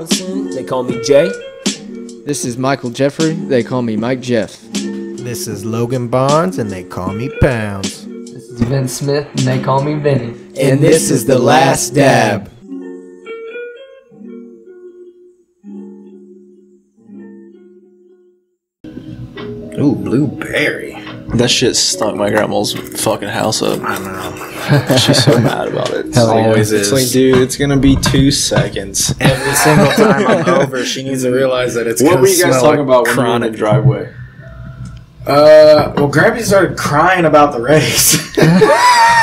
Robinson. They call me Jay. This is Michael Jeffrey. They call me Mike Jeff. This is Logan Barnes, and they call me Pounds. This is Vince Smith, and they call me Vinny. And this is The Last Dab. Ooh, blueberry. That shit stunk my grandma's fucking house up. I know. She's so mad about it. Hell yeah. Always It's is. like, dude, it's gonna be 2 seconds. Every single time I'm over, she needs to realize that it's What were you smell guys talking like about when you were in chronic. the driveway? Well, Grampy started crying about the race.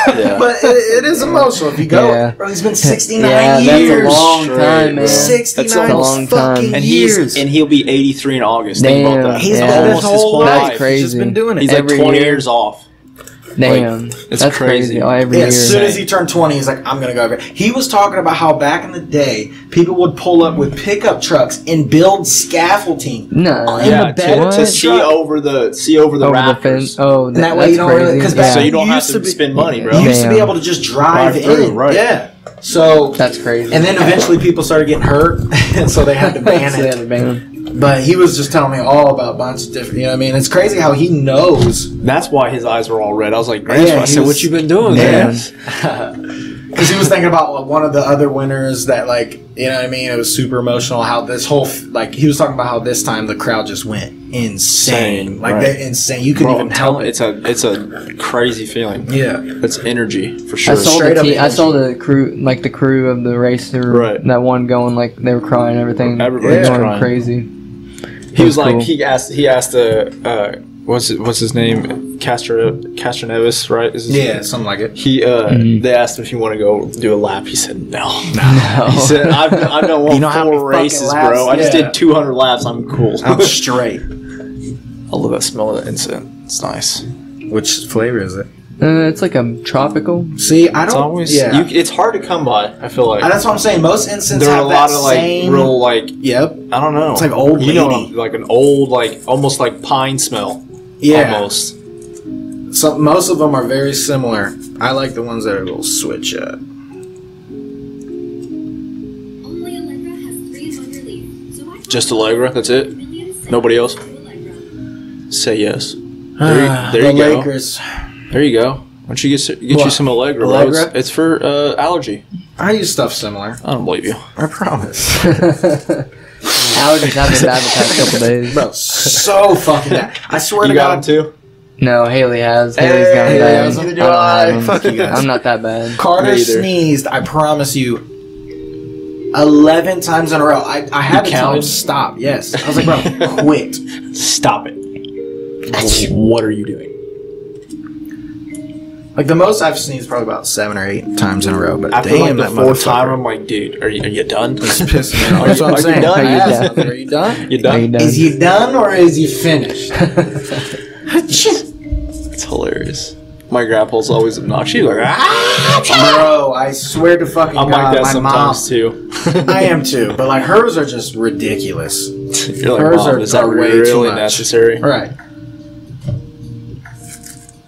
Yeah. But it is emotional. If you go, Yeah. bro, he's been 69 Yeah, years. that's a long straight, time, bro. man. 69 That's a long time. fucking And years. he'll be 83 in August. Think about Damn. that. He's Yeah. lived his whole life. That's crazy. He's just been doing it. He's like Every 20 year. years off. Damn, it's that's crazy. Oh, every Yeah, year. as soon as he turned 20, he's like, I'm going to go over. He was talking about how back in the day, people would pull up with pickup trucks and build scaffolding. No, in Yeah, the bed of to the see truck. over the over the rafters. fence. Oh, And that way that's you don't really, crazy. because Yeah. back So then you don't have used to be- spend money, bro. You used to be Damn. able to just drive Drive through, in. right. Yeah. So, That's crazy. and then eventually people started getting hurt, and so they had to ban So they had it. to ban him. But he was just telling me all about a bunch of different, you know what I mean? It's crazy how he knows. That's why his eyes were all red. I was like, Grandpa, Yeah, I he said, was- what you been doing, Yeah. man? Because he was thinking about one of the other winners that, like, you know what I mean? It was super emotional. How this whole, like, he was talking about how this time the crowd just went insane. Insane, Like, right. they're insane. You couldn't Bro, even I'm help telling it. it's a crazy feeling. Yeah. It's energy, for I sure. saw Straight the up team, I energy. saw the crew, like the crew of the racer, Right. that one going like they were crying, and everything. Everybody's going crying. crazy. He was like, cool. he asked what's his name? Castroneves, right? Is his Yeah, name? something like it. He they asked him if he want to go do a lap. He said no. No. He said I've done You know how many 4 fucking races, laps? bro. I just Yeah. did 200 laps. I'm cool. I'm straight. I love that smell of the incense. It's nice. Which flavor is it? It's like a tropical. See, I It's don't. always yeah. it's hard to come by. I feel like That's what I'm saying. Most incense there are have a that lot of like same. real like Yep. I don't know. It's like old you know, lady. like an old like almost like pine smell. Yeah. Almost. So most of them are very similar. I like the ones that are a little switch up. Only Allegra has 3 on your leave. So I Just Allegra. That's it. Nobody else. Say yes. There you the go. Lakers. There you go. Why don't you get you What? some Allegra, bro? Allegra? It's for allergy. I use stuff similar. I don't believe you. I promise. Allergies have been bad the past couple days. Bro, so fucking bad. I swear You to got God. them too? No, Haley has. Hey, Haley's gotten Haley bad. has them. Neither do I don't I. have them. Fuck you guys. I'm not that bad. Carter Me either. sneezed, I promise you, 11 times in a row. I had to tell him counted? stop. Yes. I was like, bro, quit. Stop it. What are you doing? Like the most I've sneezed probably about 7 or 8 times in a row. But After damn, like that the 4th time, motherfucker. I'm like, dude, are you done? It's pissing me off. That's what I'm Are you saying. done? I Are you asked done? him, are you done? You Are done? you done? Is you done or is you finished? It's hilarious. My grandpa's always obnoxious. She's like, ah! Bro, I swear to fucking I'm God, like that my mom. sometimes too. I am too, but like hers are just ridiculous. You're like, Hers Mom, are is that way really too much. necessary? Right.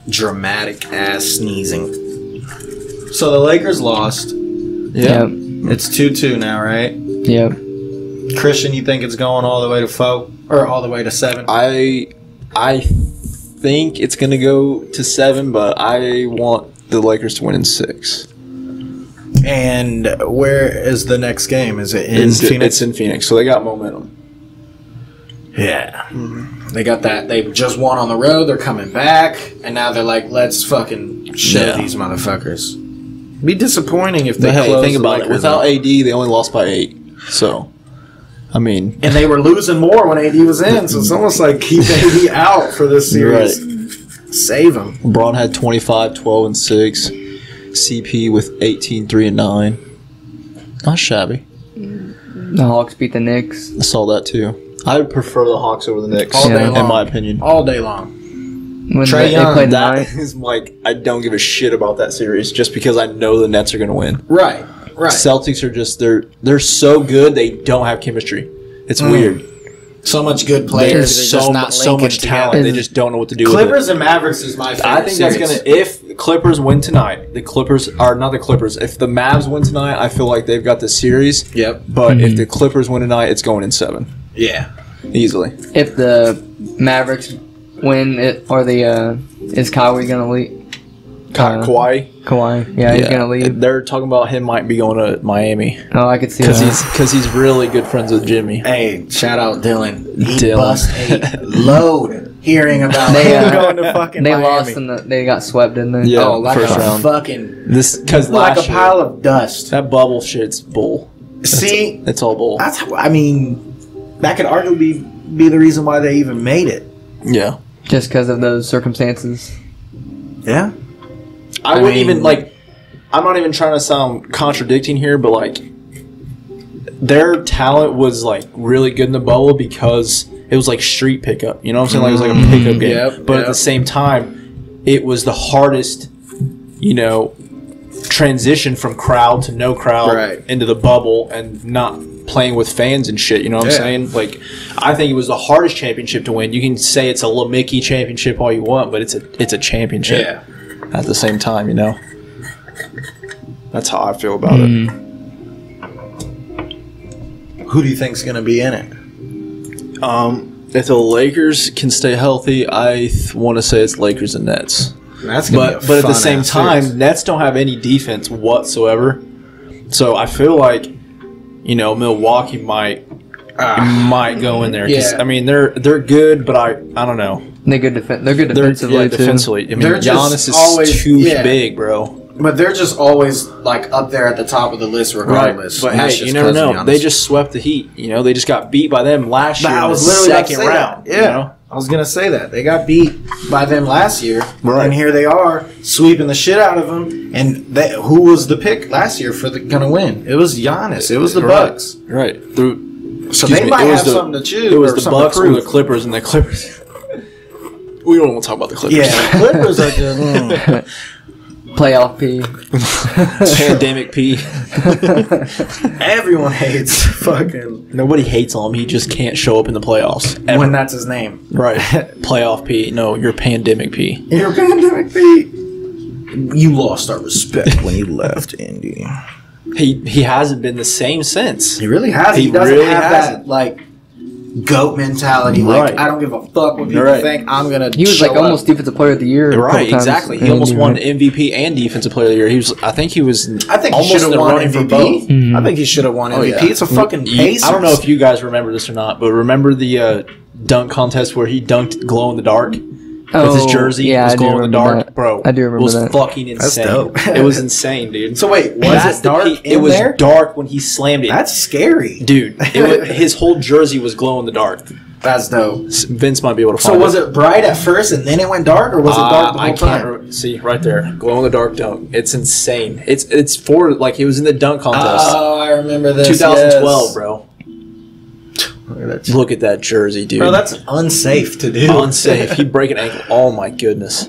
Dramatic ass sneezing. So the Lakers lost. Yeah. Yep. It's 2-2 now, right? Yep. Christian, you think it's going all the way to 4 or all the way to 7? I think it's gonna go to 7, but I want the Lakers to win in 6. And where is the next game? Is it in Phoenix? It's in Phoenix, so they got momentum. Yeah. They got that. They just won on the road. They're coming back. And now they're like, let's fucking show Yeah. these motherfuckers. Be disappointing if they But hey, close think the about it. Lakers Without out. AD, they only lost by 8. So, I mean, And they were losing more when AD was in. So it's almost like keep AD out for this series. Save him. LeBron had 25, 12, and 6. CP with 18, 3, and 9. Not shabby. The Hawks beat the Knicks. I saw that too. I would prefer the Hawks over the Knicks, All day in long. my opinion. All day long. When Trae they Young, played That tonight. is like, I don't give a shit about that series just because I know the Nets are going to win. Right. Right. Celtics are just, they're so good, they don't have chemistry. It's weird. So much good players. There's They're just not so linking much talent. together. They just don't know what to do Clippers with it. and Mavericks is my favorite. I think that's series. gonna. If the Clippers win tonight, the Clippers are not the Clippers. If the Mavs win tonight, I feel like they've got the series. Yep. But if the Clippers win tonight, it's going in 7 Yeah. easily. If the Mavericks win it, or the is Kawhi gonna leave? Kawhi. Kawhi, yeah, he's gonna leave. They're talking about him might be going to Miami Oh, I could see because that. he's really good friends with Jimmy. Hey, shout out Dylan. He Dylan. bust a load hearing about They, him going to fucking They Miami. lost and they got swept, didn't they? Yeah. Oh, like first a round. fucking This because like last a year, pile of dust. that bubble shit's bull. See, It's all bull. that's I mean, that could arguably be the reason why they even made it. Yeah. Just because of those circumstances. Yeah. I wouldn't mean- even like. I'm not even trying to sound contradicting here, but like, their talent was like really good in the bubble because it was like street pickup. You know what I'm saying? Like it was like a pickup game. Yep, But at yep. the same time, it was the hardest, transition from crowd to no crowd Right. into the bubble and not playing with fans and shit. You know what I'm Yeah. saying? Like, I think it was the hardest championship to win. You can say it's a little Mickey championship all you want, but it's a championship. Yeah. At the same time, That's how I feel about it. Who do you think's going to be in it? If the Lakers can stay healthy, I want to say it's Lakers and Nets. That's gonna be But a at the fun same ass time, series. Nets don't have any defense whatsoever. So I feel like, Milwaukee might go in there. 'Cause, Yeah. I mean, they're good, but I don't know. They're good They're defensively too. defensively. I mean, They're just Giannis is always- too yeah. big, bro. But they're just always like up there at the top of the list, regardless. But And that's hey, just you never 'cause of know. Giannis. They just swept the Heat. They just got beat by them last year I in the was literally about to second say round. that. Yeah, I was gonna say that they got beat by them last year, Right. and here they are sweeping the shit out of them. And who was the pick last year for gonna win? It was Giannis. It was the Bucks. Right. Through. So Excuse they me, might it was have something to choose. It was or the something to Bucks or prove. the Clippers, and the Clippers. We don't want to talk about the Clippers. Yeah, the Clippers are just. Playoff P. Pandemic P. Everyone hates fucking Nobody hates him. He just can't show up in the playoffs. Ever. when that's his name. Right. Playoff P. No, you're Pandemic P. Your pandemic beat. You lost our respect when you left Indy. He hasn't been the same since. He really has. He He doesn't really have hasn't. that like goat mentality. Right. Like I don't give a fuck what people Right. think. I'm gonna. He was show like almost up. defensive player of the year. a couple Right, times exactly. He in almost the won year. MVP and Defensive Player of the Year. I think he was. I think he almost should have in the won running for MVP. both. Mhm. I think he should have won MVP. yeah. It's a fucking You- Pacers. I don't know if you guys remember this or not, but remember the dunk contest where he dunked glow in the dark with his jersey? Yeah, was I do glow in the remember dark, that. bro. I do remember it was that. fucking insane. dope. It was insane, dude. So wait, was That's it the dark peak. in It was there? dark when he slammed it. That's scary, Dude, his whole jersey was glow in the dark. That's dope. Vince might be able to So find was it bright at first and then it went dark, or was it dark the whole I time? can't see right there. Glow in the dark dunk. It's insane. It's for like it was in the dunk contest. Oh, I remember this. 2012, yes. bro. Look at that. Look at that jersey, dude. Bro, that's unsafe to do. unsafe. He'd break an ankle. Oh my goodness.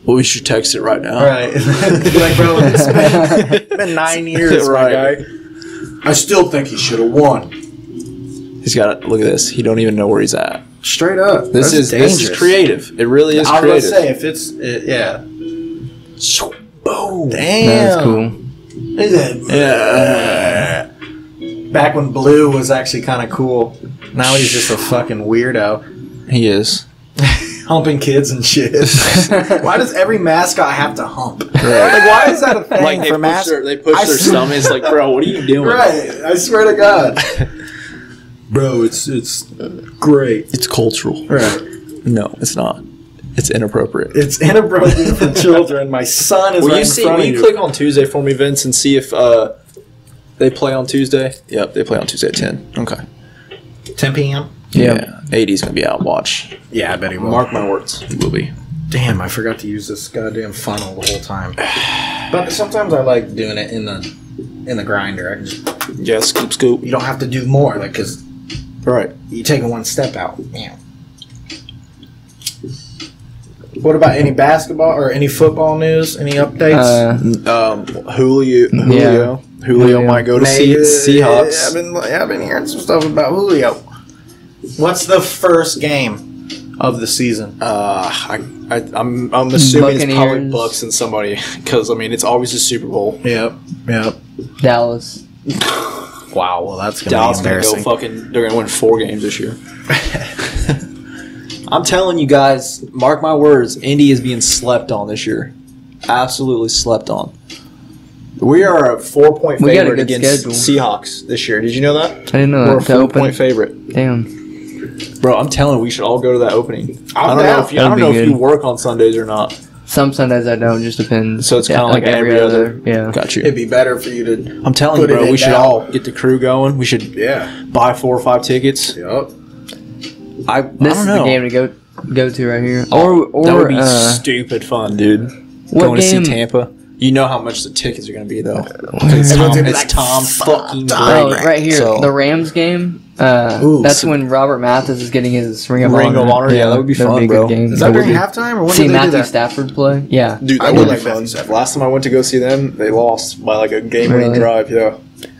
Well, we should text it right now. Right. Like, bro, it's been 9 years, Right. my guy. I still think he should have won. He's got. Look at this. He don't even know where he's at. Straight up. This That's is creative. It really is I was creative. gonna say if it's yeah. Boom. Damn. That's cool. Look at that. Back when Blue was actually kind of cool. Now he's just a fucking weirdo. He is. Humping kids and shit. Why does every mascot have to hump? Like, why is that a thing Like for mascots? they push their stomachs. Like, bro, what are you doing? Right. I swear to God. Bro, it's great. It's cultural. Right. No, it's not. It's inappropriate. It's inappropriate for children. My son is Will right you in see? front Will of you you. click on Tuesday for me, Vince, and see if they play on Tuesday? Yep, they play on Tuesday at 10. Okay. 10 p.m.? Yeah. 80's gonna be out. Watch. Yeah, I bet he will. Mark my words. He will be. Damn, I forgot to use this goddamn funnel the whole time. But sometimes I like doing it in the grinder. I can just, Yeah, scoop, scoop. you don't have to do more, like, because Right. you take one step out. Yeah. What about any basketball or any football news? Any updates? Julio. Julio might go to Seahawks. I've been hearing some stuff about Julio. What's the first game of the season? I'm assuming it's probably Buccaneers. Bucks and somebody because I mean it's always a Super Bowl. Yep. Dallas. Wow. Well, that's gonna Dallas be gonna go embarrassing. they're gonna win 4 games this year. I'm telling you guys, mark my words, Indy is being slept on this year. Absolutely slept on. We are a 4-point We got a favorite good against schedule. Seahawks this year. Did you know that? I didn't know We're a that. To open. 4-point favorite. Damn. Bro, I'm telling you, we should all go to that opening. I don't down. know if That'd be you good. work on Sundays or not. Some Sundays I don't. Just depends. So it's kind of like every other. Yeah. Got you. It'd be better for you to. I'm telling you, Put it bro, in we should now. all get the crew going. We should Yeah. buy 4 or 5 tickets. Yep. I This don't is know. the game to go to right here. Or that would be stupid fun, dude. what Going to see game? Tampa. You know how much the tickets are going to be, though. Everyone's gonna be like, Tom "Fuck, fucking Tom." Brady. Oh, right here, So- the Rams game. Ooh, That's when Robert Mathis is getting his Ring of Ring Honor. of Honor, yeah, that would be that'd fun, a bro. good game. Is that during would be. halftime or when See did they do Matthew that? Stafford play? Yeah. Dude, I that would would be like fun. Matthew Stafford. Last time I went to go see them, they lost by like a game-winning Really? drive. Yeah,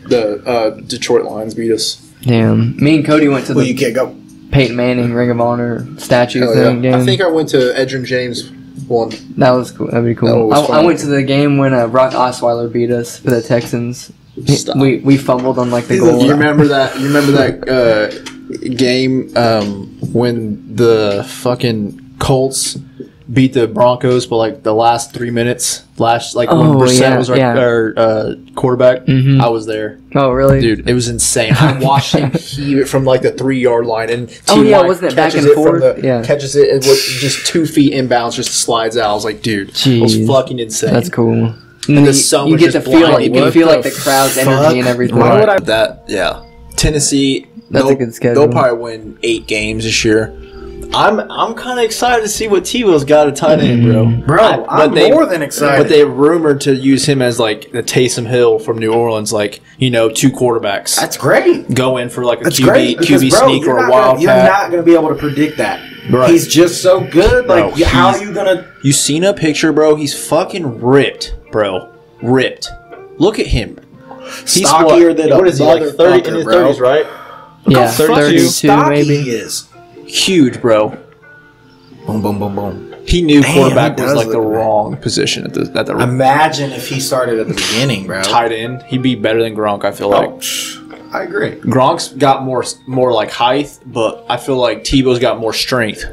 the Detroit Lions beat us. Damn. Me and Cody went to Well, the you can't go. Peyton Manning Ring of Honor statue Oh, thing game. I think I went to Edgerrin James one. That was cool. That'd be That cool. was I fun. went to the game when Brock Osweiler beat us for the Texans. Stop. We fumbled on like the He's a- goal. You remember that? Game when the fucking Colts beat the Broncos, but like the last 3 minutes, when Oh, Brissett yeah, was yeah. our quarterback, Mhm. I was there, Oh really? dude. It was insane. I watched him heave it from like the 3-yard line, and Oh, yeah, T.Y. wasn't it back catches and it from forth? the- Yeah. catches it and was just 2 feet inbounds, just slides out. I was like, dude, it was Jeez. fucking insane. That's cool. And you, the sun you was get to just feel blinding. you can What feel the like the crowd's fuck? energy and everything. Why would I- That, yeah. Tennessee, That's a they'll- good schedule. They'll probably win 8 games this year. I'm kind of excited to see what Tebow's got at tight end, bro. Bro, I'm more than excited. But they rumored to use him as like the Taysom Hill from New Orleans, like 2 quarterbacks That's great. go in for like a That's QB great. Because, bro, sneak or a you're wildcat. not going to be able to predict that. Right. He's just so good. Bro, Like, how are you going to. You seen a picture, bro? He's fucking ripped, bro. Ripped. Look at him. He's Stockier than a what is he like 30 in motherfucker, his bro. 30s, right? Yeah, How fucking 32 stocky maybe. he is. Huge, bro. Boom, boom, boom, boom. He knew Damn, quarterback he was does like the look good. wrong position at the Imagine if he started at the beginning, bro. tight end. He'd be better than Gronk. I feel like I agree. Gronk's got more like height, but I feel like Tebow's got more strength.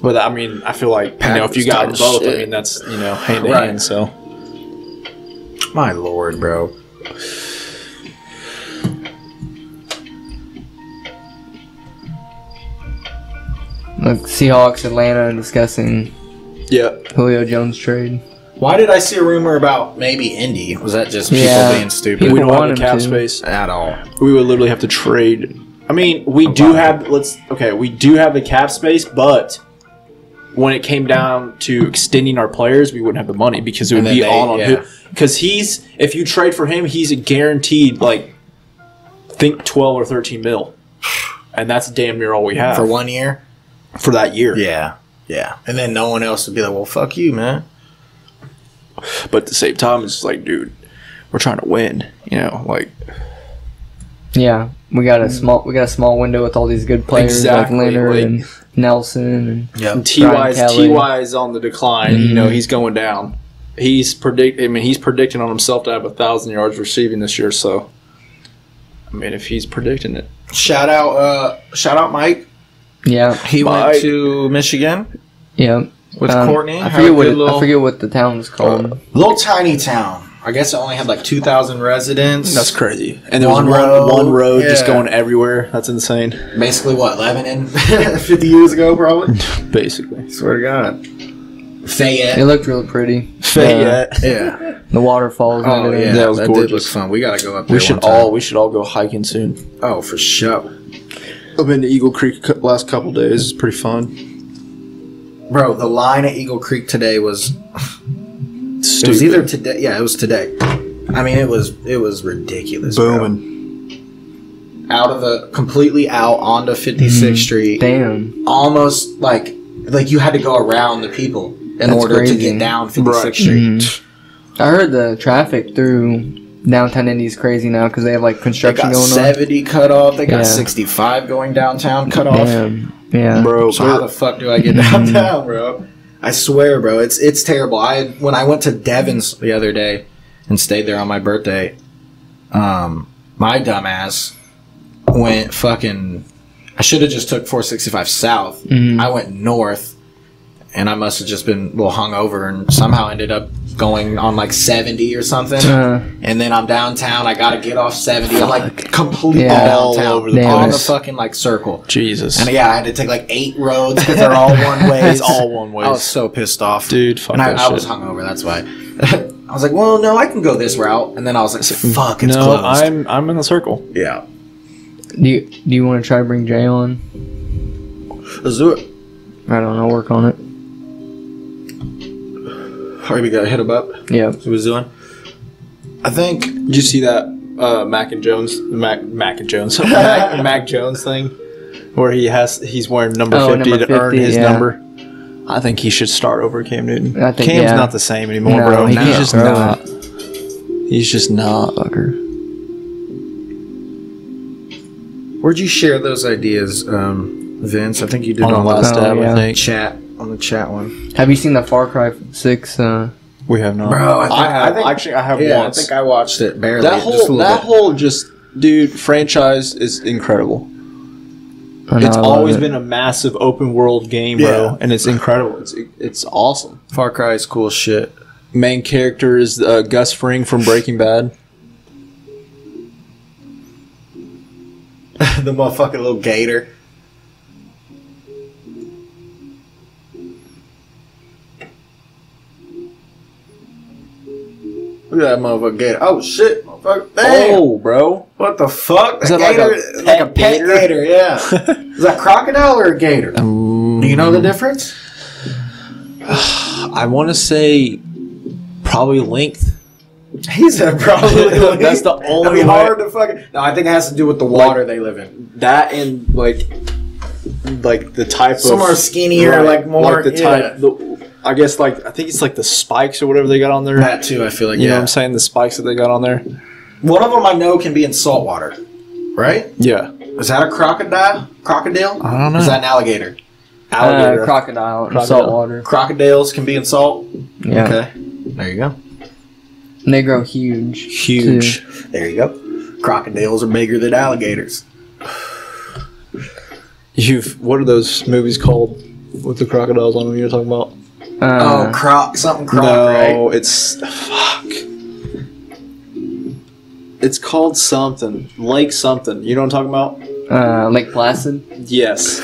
But I mean, I feel like if you got Packers both, tight as I mean that's hand to Right. hand. So My lord, bro. Look, Seahawks, Atlanta discussing yeah, Julio Jones trade. Why did I see a rumor about maybe Indy? Was that just people Yeah. being stupid? People we don't want have the him cap to. space. At all. We would literally have to trade. I mean, we do have we do have the cap space, but when it came down to extending our players, we wouldn't have the money because it would And then be they- on yeah. who. Because if you trade for him, he's a guaranteed think 12 or 13 mil, and that's damn near all we have For 1 year? for that year. Yeah. Yeah. And then no one else would be like, well, fuck you, man. But at the same time, it's just like, dude, we're trying to win. Yeah, we got a small window with all these good players Exactly, like Leonard like- and Nelson and Yep. And Brian Kelly. Ty is on the decline. He's going down. He's predicting on himself to have 1,000 yards receiving this year. So, I mean, if he's predicting it, Shout out Mike. yeah, He Mike. went to Michigan yeah. with Courtney. I Had a forget good little- I forget what the town was called. Little tiny town. I guess it only had like 2,000 residents. that's crazy. And there was One road, one road just yeah. going everywhere. That's insane. Basically, what, Lebanon? 50 years ago, probably? Basically, Swear to God. Fayette. It looked really pretty. Fayette. Yeah. The waterfalls. and Oh, everything. yeah. That was Did look gorgeous. fun. We got to go up there We should all go hiking soon. Oh, for sure. I've been to Eagle Creek last couple days. It's pretty fun. Bro, the line at Eagle Creek today was... Stupid. It was either today. Yeah, it was today. I mean, it was ridiculous. bro. booming. Completely out onto 56th Street. Damn. Almost like you had to go around the people in That's order crazy. to get down 56th Right. Street. I heard the traffic through downtown Indy is crazy now because they have like They construction got going 70 cut off. They got Yeah. 65 going downtown cut on. off. Yeah. Bro, So how the fuck do I get downtown, bro? I swear, bro, it's terrible. When I went to Devon's the other day and stayed there on my birthday, my dumbass went fucking. I should have just took 465 south. I went north, and I must have just been a little hungover, and somehow ended up going on like 70 or something. And then I'm downtown. I gotta get off 70. I'm like completely downtown, all over the on the place. fucking like circle. Jesus. And yeah, I had to take like 8 roads because they're all one way. It's all one way. I was so pissed off, Dude, fuck and that I was shit. hungover. That's why. I was like, well, no, I can go this route. And then I was like, fuck, it's No, closed. I'm in the circle. Yeah. Do you want to try to bring Jay on? Let's do it. I don't know. Work on it. All right, we gotta hit him up. Yeah. See what he's doing. I think. Did you see that Mac Jones thing where he's wearing number 50 number to earn 50, his yeah. number? I think he should start over Cam Newton. I think, Cam's yeah. not the same anymore, No, bro. he He's can't just throw not. He's just not, fucker. Where'd you share those ideas, Vince? I think you did On the last tab, yeah. I think. chat on the chat one. Have you seen the Far Cry 6? We have not. Bro, I have Yeah, once. I think I watched it barely. that just a little bit. dude, franchise is incredible. I know, It's I love always it. been a massive open world game, bro, Yeah. and it's incredible. It's awesome. Far Cry is cool as shit. Main character is Gus Fring from Breaking Bad. The motherfucking little gator. Look at that motherfucking gator. Oh shit, motherfucker. Damn. Oh, bro. What the fuck? Is That that gator, like a like a pet gator? Yeah. Is that crocodile or a gator? Do you know the difference? I want to say probably length. He said probably. That's the That'd only be way. hard to fucking. No, I think it has to do with the water they live in. That and like the type Some of are skinnier, right, like more. like the type. I guess I think it's like the spikes or whatever they got on there. That too, I feel like. You know yeah. what I'm saying? The spikes that they got on there. One of them I know can be in salt water, right? Yeah. Is that a crocodile? Crocodile? I don't know. Is that an alligator? Alligator. Crocodile in Crocodile. salt water. Crocodiles can be in salt. Yeah. Okay. There you go. And they grow huge. Huge. too. There you go. Crocodiles are bigger than alligators. What are those movies called with the crocodiles on them you're talking about? Something croc, No, right? it's fuck. It's called something. Lake something. You know what I'm talking about? Lake Placid. Yes.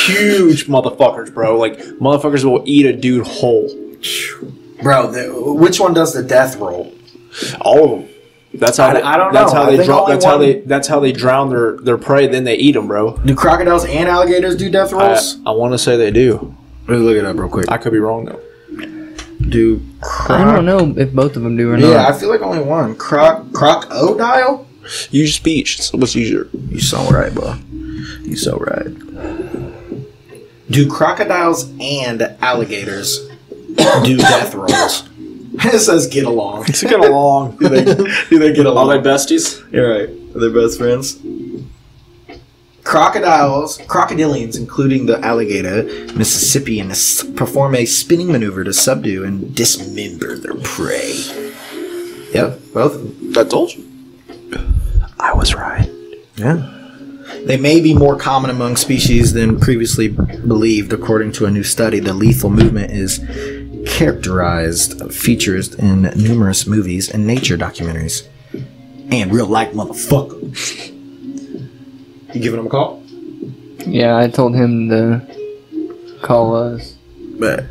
Huge motherfuckers, bro. Like motherfuckers will eat a dude whole. Bro, which one does the death roll? All of them. That's how I don't That's know. how I they think draw. only That's how one- that's how they drown their prey. Then they eat them, bro. Do crocodiles and alligators do death rolls? I want to say they do. Let me look it up real quick. I could be wrong though. Do I don't know if both of them do or not. Yeah, I feel like only one. Crocodile? Use speech. It's what's easier. You so right, bro. You so right. Do crocodiles and alligators do death rolls? It says get along. Let's get along. Do they get along? Are they besties? You're right. Are they best friends? Crocodilians, including the alligator, Mississippians, perform a spinning maneuver to subdue and dismember their prey. Yep, both of them. I told you. I was right. Yeah. They may be more common among species than previously believed, according to a new study. The lethal movement is characterized features in numerous movies and nature documentaries. And real life motherfucker. You giving him a call? Yeah, I told him to call us. But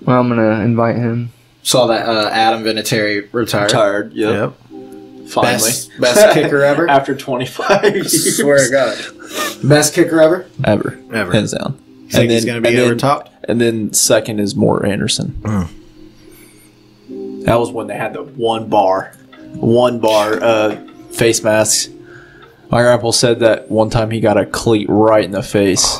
Well, I'm gonna invite him. saw that Adam Vinatieri retired. Tired. Yep. Finally. Best kicker ever. After 25 years. Swear to God. Best kicker ever? Ever. Ever. Hands down. Think he's gonna be over top? And then second is Mort Anderson. Mm. That was when they had the one bar face masks. My grandpa said that one time he got a cleat right in the face.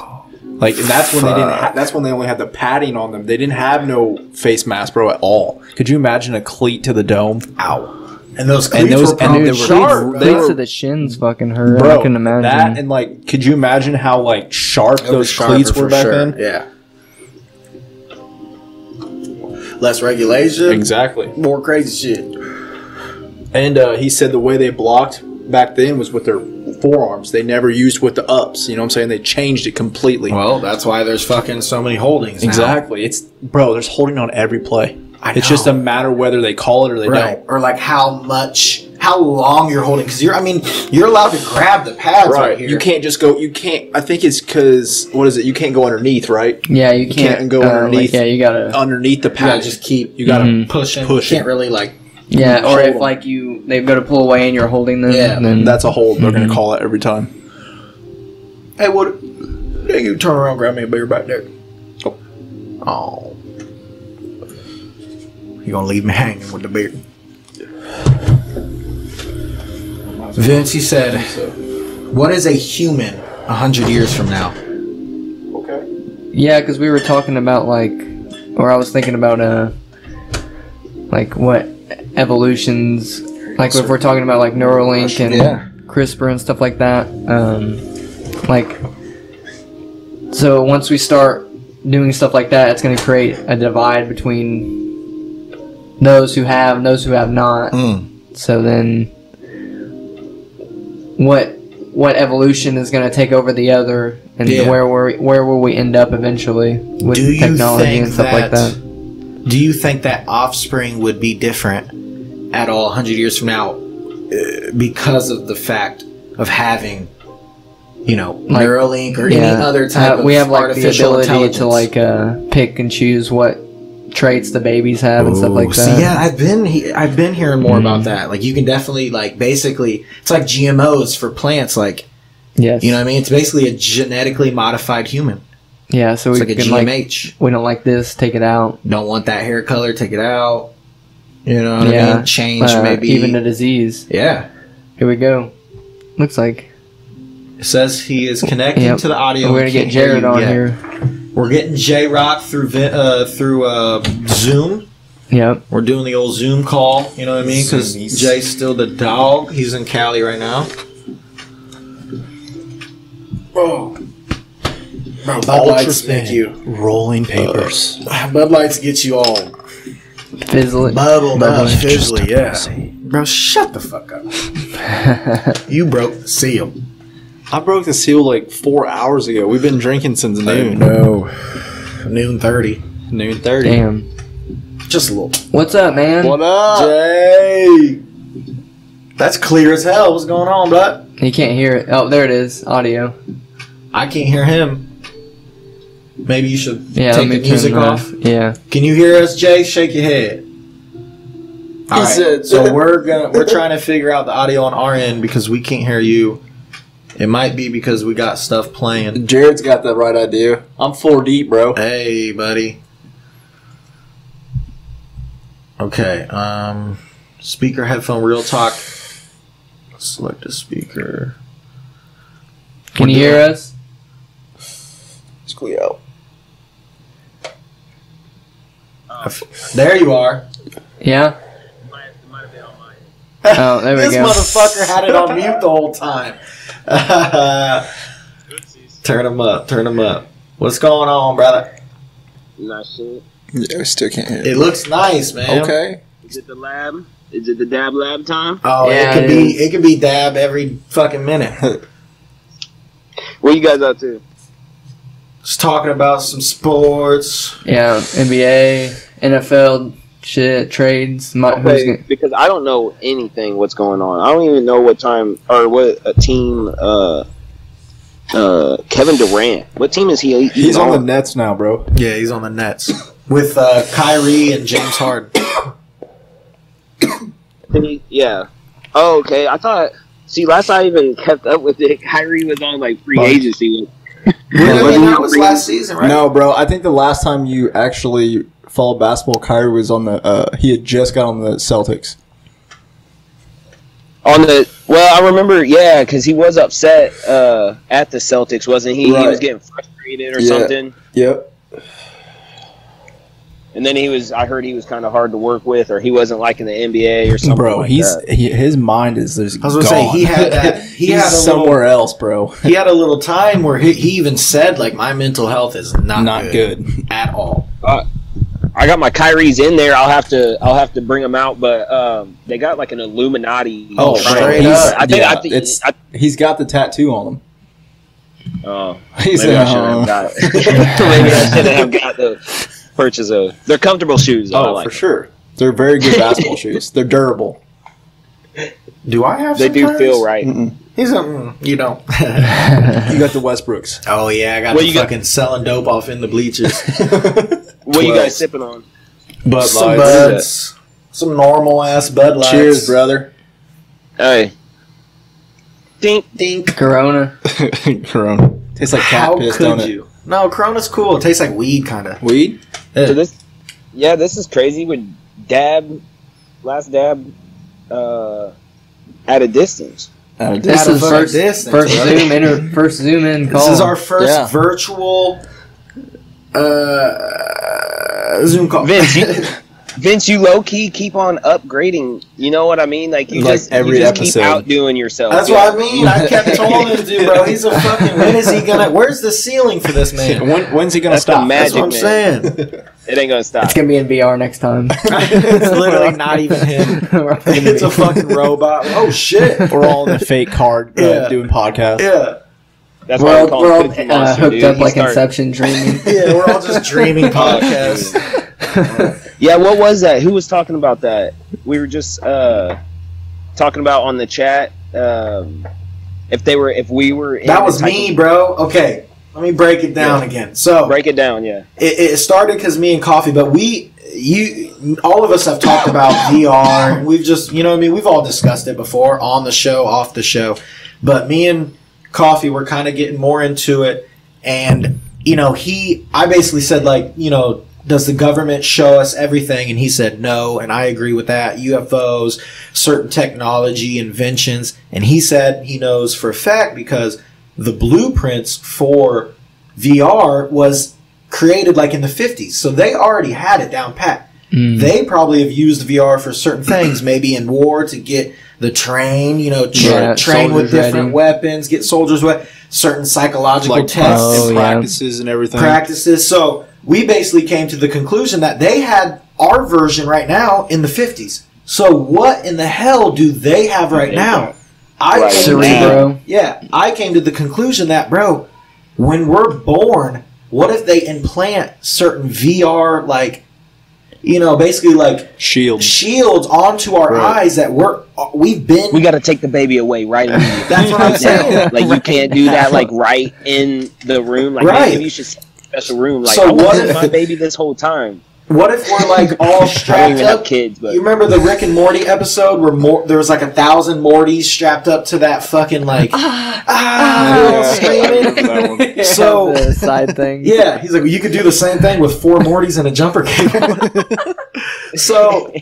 Like, and that's when they didn't. That's when they only had the padding on them. They didn't have no face mask, bro, at all. Could you imagine a cleat to the dome? Ow. And those cleats were Dude, probably sharp. cleats to the shins fucking hurt. Bro, I can imagine that. And like, could you imagine how like sharp those cleats were back then? Yeah. Less regulation. Exactly. More crazy shit. And he said the way they blocked back then was with their forearms. They never used with the ups. You know what I'm saying? They changed it completely. Well, that's why there's fucking so many holdings now. Exactly. It's bro. There's holding on every play. It's just a matter whether they call it or they don't. Or like how long you're holding. Because you're allowed to grab the pads right here. You can't just go. You can't. I think it's because what is it? You can't go underneath, right? Yeah, you can't go underneath. Like, yeah, you gotta underneath the pad. You just keep. You gotta push. You can't really like. Yeah, or if like they go to pull away and you're holding them. Yeah, then that's a hold. They're gonna call it every time. Hey, what? You turn around, grab me a beer back there. Oh. You're gonna leave me hanging with the beer. Vince, he said, what is a human 100 years from now? Okay. Yeah, because we were talking about or I was thinking about like what evolutions, like if we're talking about like Neuralink and CRISPR and stuff like that. So once we start doing stuff like that, it's going to create a divide between those who have and those who have not. So then what evolution is going to take over the other, and where will we end up eventually with technology and stuff like that? Do you think that offspring would be different at all 100 years from now because of the fact of having, Neuralink or any other type of we have like the artificial ability to like pick and choose what traits the babies have and stuff like that. See, yeah, I've been hearing more about that. Like, you can definitely basically, it's like GMOs for plants. Like, yes, you know what I mean? It's basically a genetically modified human. Yeah, so it's we like a can GMH. We don't like this, take it out. Don't want that hair color, take it out. You know what I mean? Change maybe even the disease. Yeah. Here we go. Looks like it says he is connecting to the audio. We're gonna get Jared on here. We're getting J-Rock through Zoom. Yep. We're doing the old Zoom call. You know what I mean? Because Jay's still the dog. He's in Cali right now. Oh. Bro, Bud Lights make you rolling papers. Bud Lights get you all fizzly, bubbled up, fizzly. Yeah. Bro, shut the fuck up. You broke the seal. I broke the seal like 4 hours ago. We've been drinking since noon. No. Noon 30. Noon 30. Damn. Just a little. What's up, man? What up? Jay. That's clear as hell. What's going on, bud? You can't hear it. Oh, there it is. Audio. I can't hear him. Maybe you should take the turn music off. Yeah. Can you hear us, Jay? Shake your head. All right. So we're trying to figure out the audio on our end because we can't hear you. It might be because we got stuff playing. Jared's got the right idea. I'm 4 deep, bro. Hey, buddy. Okay. Speaker, headphone, real talk. Select a speaker. Can you hear us? Squeeze out. There you are. Yeah. Oh, there we This go. motherfucker had it on mute the whole time. Turn him up. Turn him up. What's going on, brother? Not shit. Yeah, we still can't hear It looks nice, man. Okay. Is it the lab? Is it the dab lab time? Oh, Yeah, it could be dab every fucking minute. What you guys up to? Just talking about some sports. Yeah, NBA, NFL, shit, trades. Because I don't know anything what's going on. I don't even know what time or what a team. Kevin Durant. What team is he? He's on the Nets now, bro. Yeah, he's on the Nets with Kyrie and James Harden. Yeah. Oh, okay. I thought. See, last I even kept up with it, Kyrie was on like free agency. That was last season, right? No, bro. I think the last time you actually followed basketball, Kyrie was on the. He had just got on the Celtics. I remember, yeah, because he was upset at the Celtics, wasn't he? Right. He was getting frustrated or something. Yep. And then I heard he was kind of hard to work with, or he wasn't liking the NBA or something. Bro, his mind is just. I was gonna say he had that. He's somewhere else, bro. He had a little time where he even said like, my mental health is not good at all. I got my Kyrie's in there. I'll have to bring them out, but they got like an Illuminati. Oh, straight up. He's got the tattoo on him. Oh, maybe I shouldn't have got it. Maybe I shouldn't have got the purchase of. They're comfortable shoes. Oh, like for sure. They're very good basketball shoes. They're durable. Do I have? They do feel right. He's a you don't. You got the Westbrooks. Oh yeah, I got the fucking selling dope off in the bleachers. What you guys sipping on? Bud some Lights. Buds. Some normal ass Bud Lights. Cheers, brother. Hey. Dink. Corona. Corona. Tastes like cat piss, don't it? No, Corona's cool. It tastes like weed, kind of. Weed? Yeah. So this is crazy with last dab, at a distance. This is first Zoom in call. This is our first virtual Zoom call. Vince, you low key keep on upgrading. You know what I mean? Like you just keep outdoing yourself. That's what I mean. I kept telling him to, bro. He's a fucking. When is he gonna? Where's the ceiling for this man? When's he gonna stop? That's what I'm saying. It ain't gonna stop. It's gonna be in VR next time. It's literally not even him. It's a fucking robot. Oh shit! We're all in the fake card doing podcasts. Yeah. That's we're all hooked up like Inception dreaming. Yeah, we're all just dreaming podcasts. Yeah, what was that? Who was talking about that? We were just talking about on the chat. If we were. That was me, bro. Okay, let me break it down again. So break it down. Yeah, it started because me and Coffee, but all of us have talked about VR. We've just, you know what I mean. We've all discussed it before on the show, off the show, but me and Coffee were kind of getting more into it, and I basically said like, does the government show us everything? And he said no, and I agree with that. UFOs, certain technology, inventions, and he said he knows for a fact because the blueprints for VR was created like in the 50s, so they already had it down pat. They probably have used VR for certain things, maybe in war to get the train, train with different weapons, get soldiers with certain psychological tests and practices and everything. So we basically came to the conclusion that they had our version right now in the 50s. So what in the hell do they have right now? I came to the conclusion that, bro, when we're born, what if they implant certain VR, like, basically like shields onto our eyes that we got to take the baby away right immediately. That's what I'm saying. Like you can't do that like right in the room. Like maybe you should set a special room. Like I wanted my baby this whole time. What if we're like all strapped up? Kids, but. You remember the Rick and Morty episode where there was like 1,000 Mortys strapped up to that fucking like screaming. So the side thing. Yeah, he's like, well, you could do the same thing with 4 Mortys and a jumper cape. So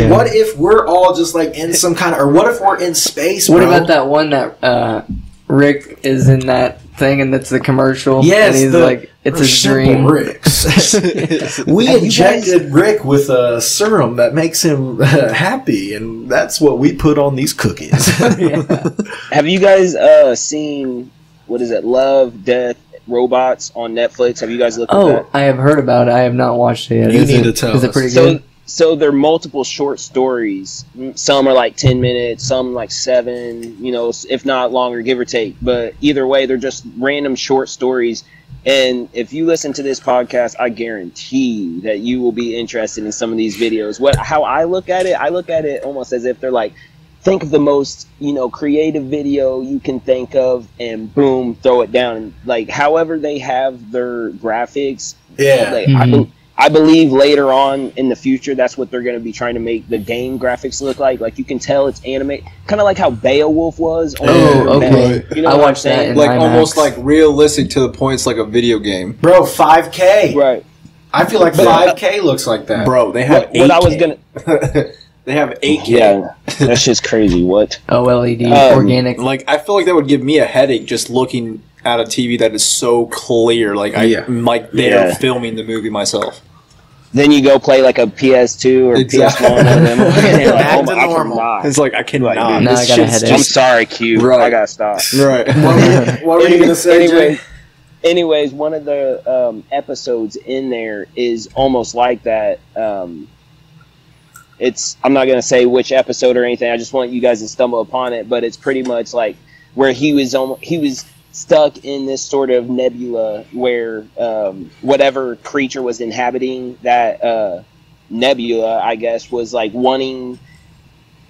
what if we're all just like in some kind of, or what if we're in space? What about that one that Rick is in that thing and it's the commercial? Yes, and he's like, it's a dream. Ricks. We injected Rick with a serum that makes him happy, and that's what we put on these cookies. Have you guys seen, what is it, Love, Death, Robots on Netflix? Have you guys looked at that? I have heard about it. I have not watched it yet. You need to tell us. Is it pretty good? So they're multiple short stories. Some are like 10 minutes, some like 7, if not longer, give or take. But either way, they're just random short stories. And if you listen to this podcast, I guarantee that you will be interested in some of these videos. How I look at it almost as if they're like, think of the most, creative video you can think of and boom, throw it down. And like, however they have their graphics. Yeah. Like, I believe later on in the future, that's what they're going to be trying to make the game graphics look like. Like, you can tell it's animated, kind of like how Beowulf was. Okay. You know I what watched I'm that saying? in like IMAX. almost like realistic to the point it's like a video game. Bro, 5K. Right. I feel like 5K looks like that. Bro, they have What I was going to... They have 8K. Yeah, that's just crazy. What? OLED, organic. Like, I feel like that would give me a headache just looking at a TV that is so clear. Like, I'm like there filming the movie myself. Then you go play like a PS2 or PS1 and then you're like, Back oh to my, normal. I cannot. It's like, I cannot. Like, No, I got a headache. I'm sorry, Q. Right. I gotta stop. Right. What were you gonna say, Jay? Anyways, one of the episodes in there is almost like that. It's I'm not gonna say which episode or anything. I just want you guys to stumble upon it. But it's pretty much like where he was stuck in this sort of nebula where whatever creature was inhabiting that nebula, I guess, was like wanting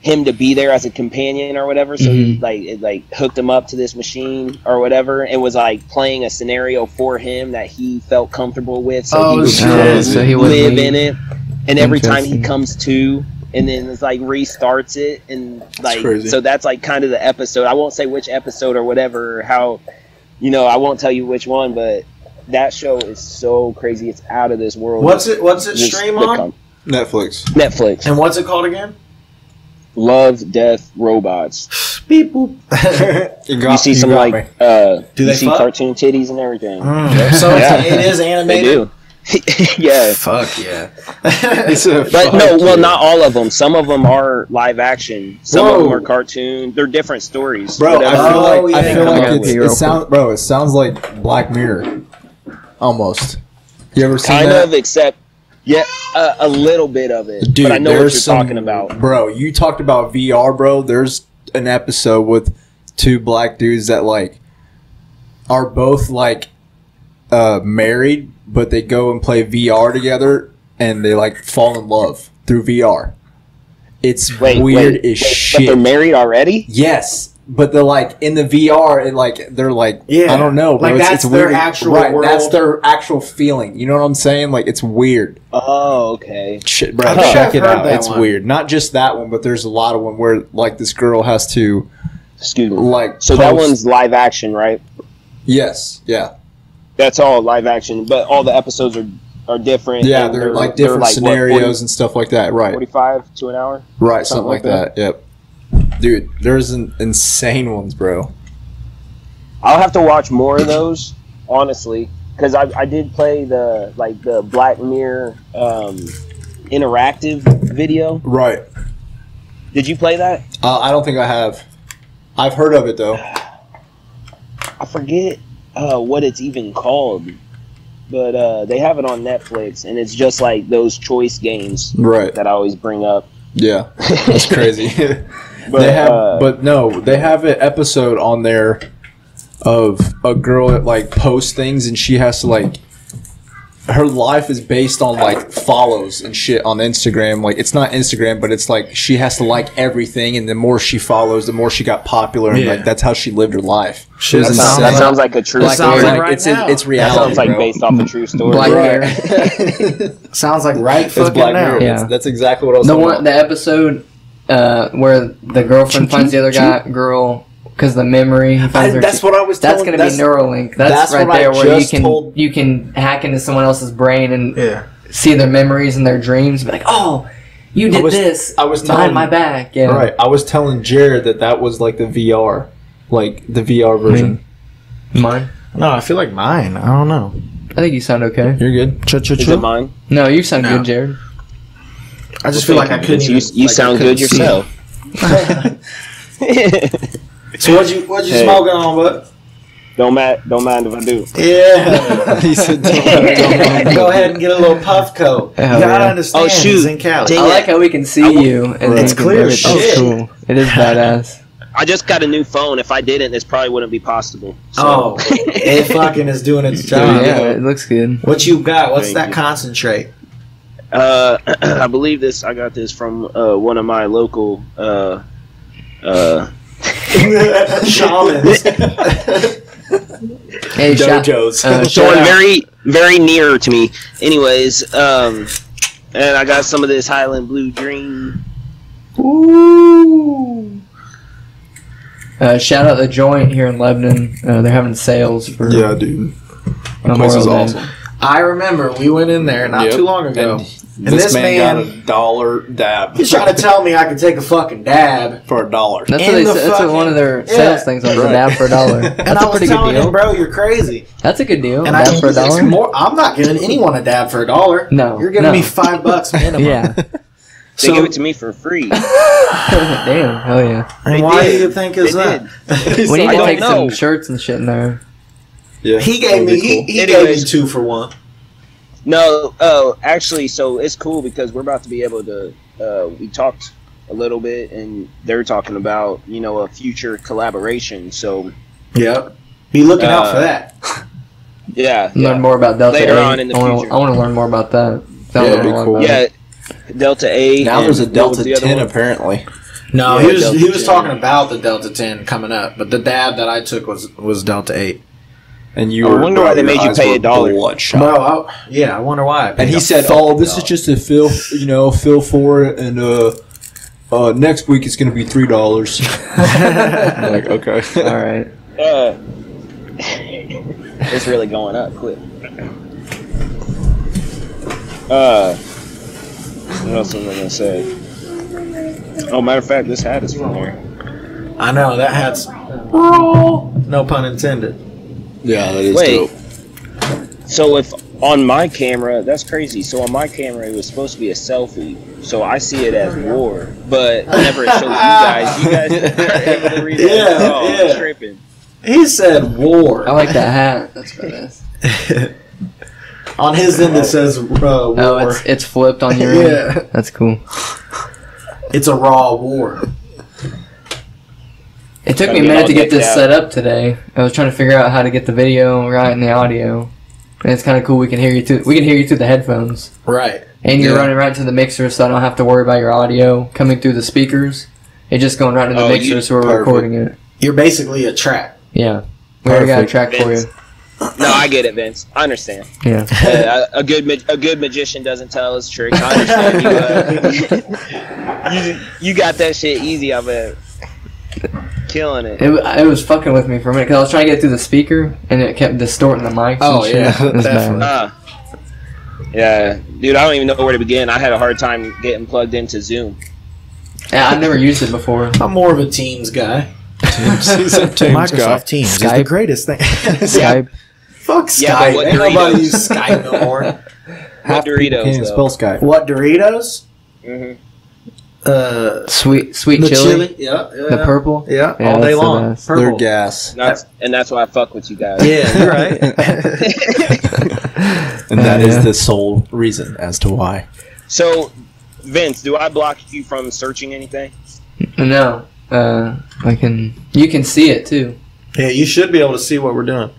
him to be there as a companion or whatever. So he like hooked him up to this machine or whatever, and was like playing a scenario for him that he felt comfortable with. So he would live in it. And every time he comes to, and then it's like restarts it, and like so that's like kind of the episode. I won't say which episode or whatever, or how, I won't tell you which one, but that show is so crazy. It's out of this world. What's it stream on? Netflix. And what's it called again? Love, Death, Robots. Beep boop. You see some like Do you they see fuck? cartoon titties and everything. So it is animated. They do. Yeah. Fuck yeah. But no, well, not all of them. Some of them are live action. Some of them are cartoon. They're different stories. Bro, I feel like it sounds like Black Mirror. Almost. You ever seen kind that? of, except a little bit of it. Dude, but I know what you're talking about. Bro, you talked about VR, bro. There's an episode with 2 black dudes that like are both like married, but they go and play VR together, and they like fall in love through VR. It's weird as shit. But they're married already? Yes, but they're like in the VR, and like they're like I don't know, bro. Like that's it's their weird. actual world. That's their actual feeling. You know what I'm saying? Like it's weird. Oh, okay. Shit, bro, I think check I've it heard out. that It's one. weird. Not just that one, but there's a lot of them where like this girl has to Excuse me. like. So that one's live action, right? Yes. Yeah. That's all live action, but all the episodes are different. Yeah, and they're like different scenarios and stuff like that. Right. 45 to an hour? Right. Something like that. Yep. Dude, there's insane ones, bro. I'll have to watch more of those, honestly, because I did play the Black Mirror interactive video. Right. Did you play that? I don't think I have. I've heard of it though. I forget what it's even called, but they have it on Netflix, and it's just like those choice games Right. that I always bring up. Yeah. That's crazy. But, they have an episode on there of a girl that like posts things, and she has to like her life is based on like follows and shit on Instagram. Like it's not Instagram, but it's like she has to like everything, and the more she follows, the more she got popular, and like that's how she lived her life. Shit, that sounds like a true That sounds story. like right now. It's That reality. sounds like bro. based off a true story. Black Mirror. Sounds like right It's fucking Black now. Mirror. Yeah. That's exactly what I was The talking one, about. the episode where the girlfriend finds the other girl because the memory. He finds her. That's what I was That's telling. going to be Neuralink. That's right what I there where just you can hack into someone else's brain and Yeah. see their memories and their dreams. Be like, oh, you did this. I was behind telling my back. Yeah. Right. I was telling Jared that was like the VR, like the VR version. Mine. No, I feel like mine. I don't know. I think you sound okay. You're good. Is it mine? No, you sound No. good, Jared. I just feel like I couldn't. You even, like, sound I couldn't good see. yourself. So what you Hey. smoking on, bud? Don't mind if I do. Yeah. He said, Go ahead and get a little puff coat. Hell You gotta yeah. understand. Oh, shoot. He's in Cali. Dang I like how we can see you. And It's we can clear hear it. as That's shit. cool. It is badass. I just got a new phone. If I didn't, this probably wouldn't be possible. Oh, it fucking is doing its job. Yeah, it looks good. What you got? What's Thank that you. concentrate? I believe this. I got this from one of my local Shamans. Hey, Dojos. shout someone out. very, very near to me. Anyways, and I got some of this Highland Blue Dream. Ooh. Shout out the joint here in Lebanon. They're having sales for Yeah, dude. That place Memorial is Day. awesome. I remember we went in there not Yep. too long ago. And this man got $1 dab. He's trying to tell me I can take a fucking dab for $1. That's what one of their sales things was, a dab for $1. And I was telling him, bro, you're crazy. That's a good deal. And a dab for $1. I'm not giving anyone a dab for $1. No, you're giving me $5 minimum. Yeah. They give it to me for free. Damn, hell yeah. And why do you think is that? We need to take some shirts and shit in there. Yeah, he gave me he gave me 2 for 1. No, actually, so it's cool because we're about to be able to. We talked a little bit, and they're talking about a future collaboration. So yep, be looking out for that. Yeah, learn more about Delta later 8. on in the future. I want to learn more about that. That'd be cool. Yeah. Delta 8. Now there's a Delta 10 apparently. No, he was talking about the Delta 10 coming up, but the dab that I took was Delta 8. And you I wonder why they made you pay $1. Bro, I wonder why. And he said, this is just a feel for it, and next week it's going to be $3. I'm like, okay. All right. It's really going up quick. What else was I gonna say? Oh, matter of fact, this hat is from there. I know that hat's no pun intended. Yeah, that is dope. So if on my camera, that's crazy. So on my camera, it was supposed to be a selfie. So I see it as war, but whenever it shows you guys, are able to read it. Yeah, I'm tripping. He said war. I like that hat. That's badass. On his end, it says war. Oh, it's flipped on your end? That's cool. It's a raw war. It took me a minute to get this set up today. I was trying to figure out how to get the video right and the audio. And it's kind of cool. We can hear you through the headphones. Right. And you're running right to the mixer, so I don't have to worry about your audio coming through the speakers. It's just going right to the mixer, so we're recording it. You're basically a track. Yeah. We already got a track for you. No, I get it, Vince. I understand. Yeah. A good magician doesn't tell his tricks. I understand. You got that shit easy. I bet. Killing it. It was fucking with me for a minute because I was trying to get through the speaker and it kept distorting the mics. Oh, and shit. yeah. It was Definitely. bad. Yeah, dude, I don't even know where to begin. I had a hard time getting plugged into Zoom. Yeah, I've never used it before. I'm more of a Teams guy. Microsoft Teams Skype. is the greatest thing. Skype. Fuck Skype. Yeah, Ain't nobody use Skype no more. What Doritos, Can't though? spell Skype. What Doritos? Mm-hmm. Sweet The chili. Yeah. The purple. Yeah, Yeah, all day that's the long. best. They're Purple. gas. And that's why I fuck with you guys. Yeah, you're right. And that is the sole reason as to why. So, Vince, do I block you from searching anything? No. You can see it too. Yeah, you should be able to see what we're doing.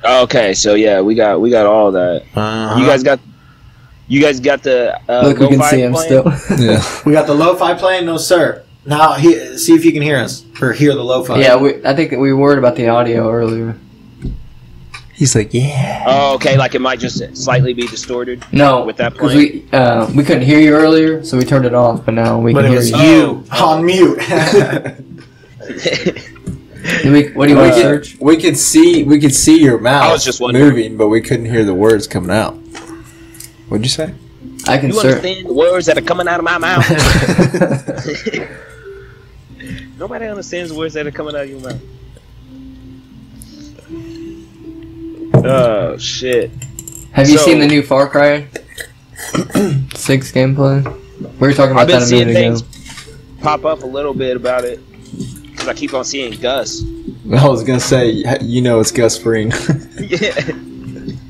Okay, so yeah, we got all that. Uh-huh. You guys got the Look, we can lo-fi see him playing? still. Yeah. We got the lo-fi playing? No, sir. Now, see if you can hear us. Or hear the lo-fi. Yeah, I think we worried about the audio earlier. He's like, yeah. Oh, okay, like it might just slightly be distorted. No, With that because playing? we couldn't hear you earlier, so we turned it off. But now we But can it hear was you. you on mute. What do you want to search? We could see your mouth I was just wondering. moving, but we couldn't hear the words coming out. What'd you say? I can You search. understand the words that are coming out of my mouth? Nobody understands the words that are coming out of your mouth. Oh shit! Have you So- seen the new Far Cry 6 gameplay? We were talking about I've been that a seeing minute ago. things pop up a little bit about it because I keep on seeing Gus. I was gonna say, it's Gus Fring. Yeah,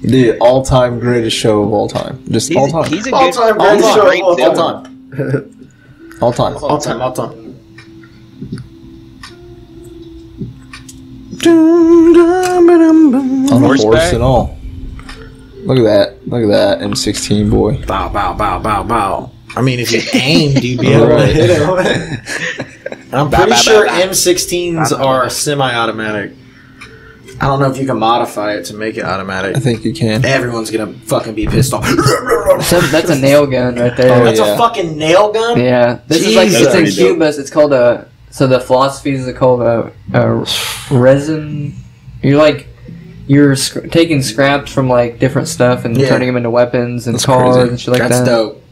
The all-time greatest show of all time. Just all time. He's a All-time good, greatest show great of all film. time. All time. All time, all time. On a horse Horseback? and all. Look at that. Look at that M16 boy. Bow, bow, bow, bow, bow. I mean, if you aimed, you'd be able to hit him. I'm pretty sure M16s are semi-automatic. I don't know if you can modify it to make it automatic. I think you can. Everyone's gonna fucking be pissed off. That's a nail gun right there. Oh, That's yeah. a fucking nail gun? Yeah, this is like Jesus. it's in That's pretty Cuba. It's called a. So the philosophy is called a resin. You're taking scraps from like different stuff and Yeah. turning them into weapons and That's cars crazy. and shit like That's that. dope.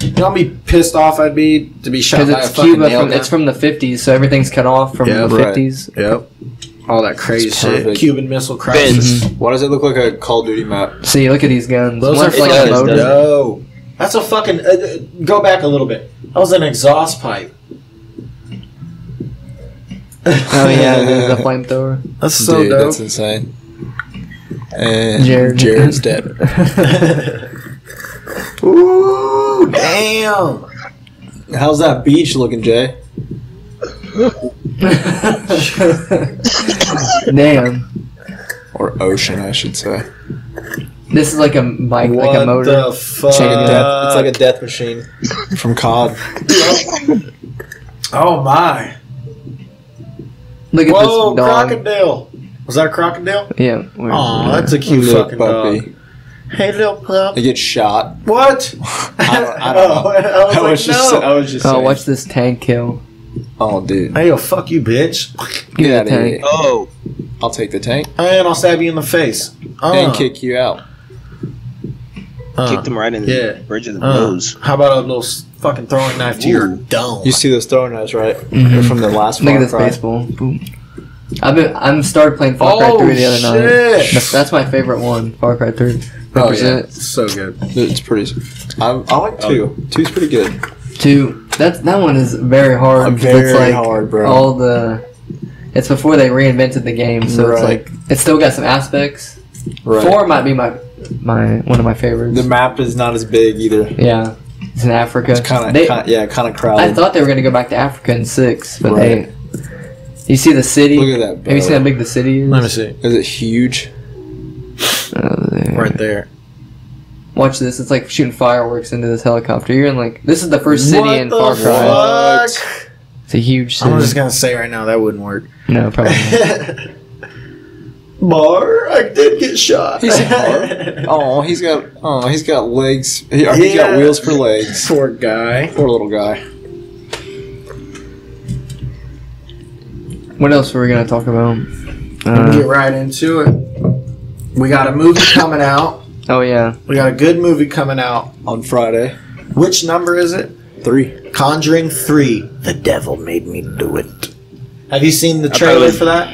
You know how pissed off I'd be to be shot Because by a it's fucking Cuba. nail gun? It's from the 50s, so everything's cut off from the right. 50s. Yep. All that crazy It's shit. perfect. Cuban Missile Crisis. Why does it look like a Call of Duty map? See, look at these guns. Those One's are like fucking a motor. no. That's a fucking. Go back a little bit. That was an exhaust pipe. Oh yeah, there's a flamethrower. That's so Dude, dope. that's insane. And Jared's dead. Ooh, damn. How's that beach looking, Jay? Damn. Or ocean, I should say. This is like a bike, like a What motor. the fuck? It's like a death machine from COD. Oh my. Look at Whoa, this dog. crocodile. Was that a crocodile? Yeah. Aw, that's a cute Little fucking puppy. dog. Hey, little pup. It gets shot. What? I don't know. I was like, no. I was just Oh, saying. watch this tank kill. Oh, dude. Hey, yo, fuck you, bitch. Give me Get the out of here. tank. Oh, I'll take the tank And I'll stab you in the face. and kick you out. kicked him right in the yeah. bridge of the nose. How about a little fucking throwing knife to your dome? You see those throwing knives, right? Mhm. They're from the last Look at Far this Cry. baseball. Boom. I'm started playing Far Cry 3 the other night. That's my favorite one. Far Cry 3. Oh, yeah. Represent. So good. It's pretty. I like 2. 2's pretty good. 2. That one is very hard. 'cause Very it's like hard, bro. All the. It's before they reinvented the game, so it's Right. like it's still got some aspects. Right. 4 might be my one of my favorites. The map is not as big either. Yeah, it's in Africa. It's kind They- of I crowded. thought they were gonna go back to Africa in 6, but Right. You see the city? Look at that, bro. Have you seen how big the city is? Let me see. Is it huge? There. Right there. Watch this. It's like shooting fireworks into this helicopter. You're in like this is the first city What in the Far Cry. fuck? It's a huge city. I'm just gonna say right now that wouldn't work. No, probably not. Bar, I did get shot. He's hard. Oh, he's got legs. He's got Yeah. wheels for legs. Poor guy. Poor little guy. What else were we gonna talk about? We'll get right into it. We got a movie coming out. Oh yeah. We got a good movie coming out. On Friday. Which number is it? 3. Conjuring 3. The devil made me do it. Have you seen the thought it trailer was- for that?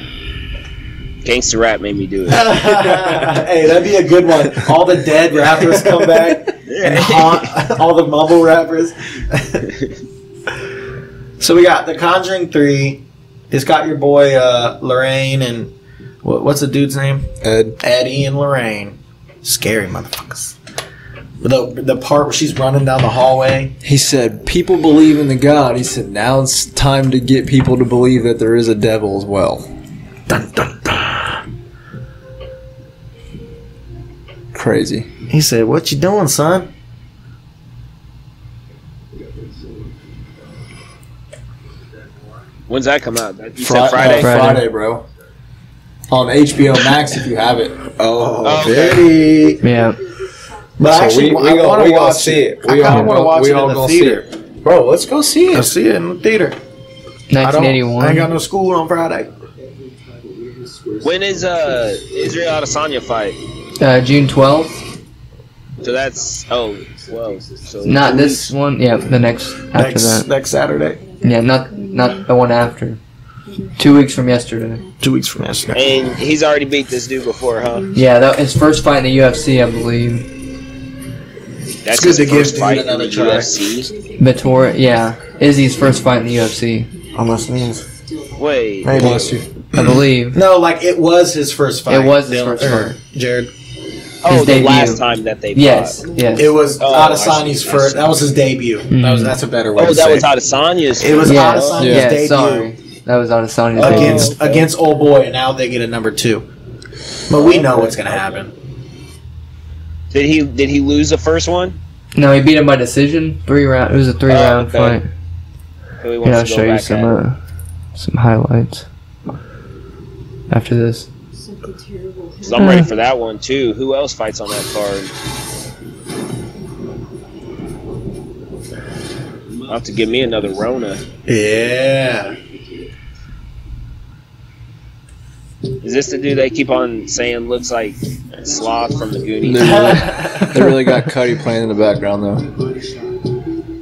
Gangsta Rap made me do it. Hey, that'd be a good one. All the dead rappers come back and haunt all the mumble rappers. So we got The Conjuring 3. It's got your boy Lorraine and what's the dude's name? Eddie and Lorraine. Scary motherfuckers. The part where she's running down the hallway. He said, people believe in the God. He said, now it's time to get people to believe that there is a devil as well. Dun, dun, dun. Crazy. He said, "What you doing, son?" When's that come out? You said Friday, Friday? bro. On HBO Max if you have it. Oh, okay. very. Yeah. But So actually, we I gonna- want we to gonna watch see it. it. I We kind all of want to go- watch we it all in the gonna see theater. Bro, let's go see Let's it. see it in the theater. I ain't 1981. got no school on Friday. When is Israel Adesanya fight? June 12th. So that's 12. So Not this one. Yeah, the next after that. Next Saturday. Yeah, not the one after. 2 weeks from yesterday. 2 weeks from yesterday. And he's already beat this dude before, huh? Yeah, that his first fight in the UFC, I believe. That's good his to give first dude fight in another the try. UFC. Vittoria, yeah, Izzy's first fight in the UFC, Almost means. Wait, Maybe. Bless you. I believe. No, like it was his first fight. It was his Dylan- first or fight. Jared. oh, his the debut. last time that they Yes, fought. yes. It was Oh, I Adesanya's see, I first. see. That was his debut. That's a better way Oh, to that say was it. Adesanya's. It was Yes, Adesanya's yeah, debut sorry. That was Adesanya's debut. against okay. against old boy, and now they get a number 2. But we know what's gonna happen. Did he lose the first one? No, he beat him by decision. 3 round. It was a 3-round okay. fight. So he Yeah, wants I'll to go show you back at it. some highlights after this. 'Cause I'm ready for that one too. Who else fights on that card? I'll have to give me another Rona. Yeah. Is this the dude they keep on saying looks like Sloth from the Goonies? They really got Cuddy playing in the background though.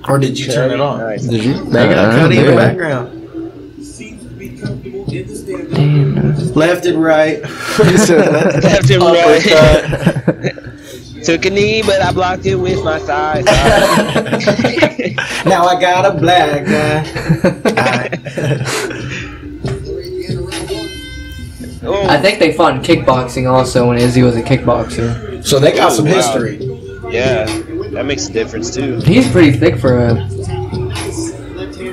Or did you turn it on? Nice. Did you? They got Cuddy in the background. Damn. Left and right. Left and right. Took a knee, but I blocked it with my thigh. Now I got a black guy. Oh. I think they fought in kickboxing also when Izzy was a kickboxer. So they got some Wow. history. Yeah, that makes a difference too. He's pretty thick for a.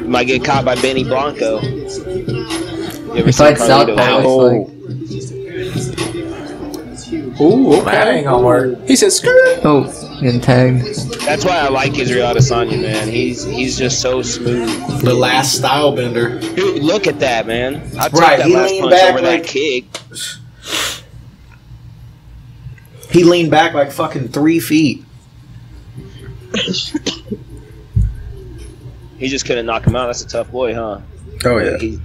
Might get caught by Benny Blanco. You ever He seen fights Carlito? southpaw. Oh. Ooh, okay. That ain't gonna work. He said, skirt. Oh, getting tagged. That's why I like Israel Adesanya, man. He's just so smooth. The last style bender. Dude, look at that, man. I took Right, that he last leaned punch back over like- that kick. He leaned back like fucking 3 feet. He just couldn't knock him out. That's a tough boy, huh? Oh yeah. He,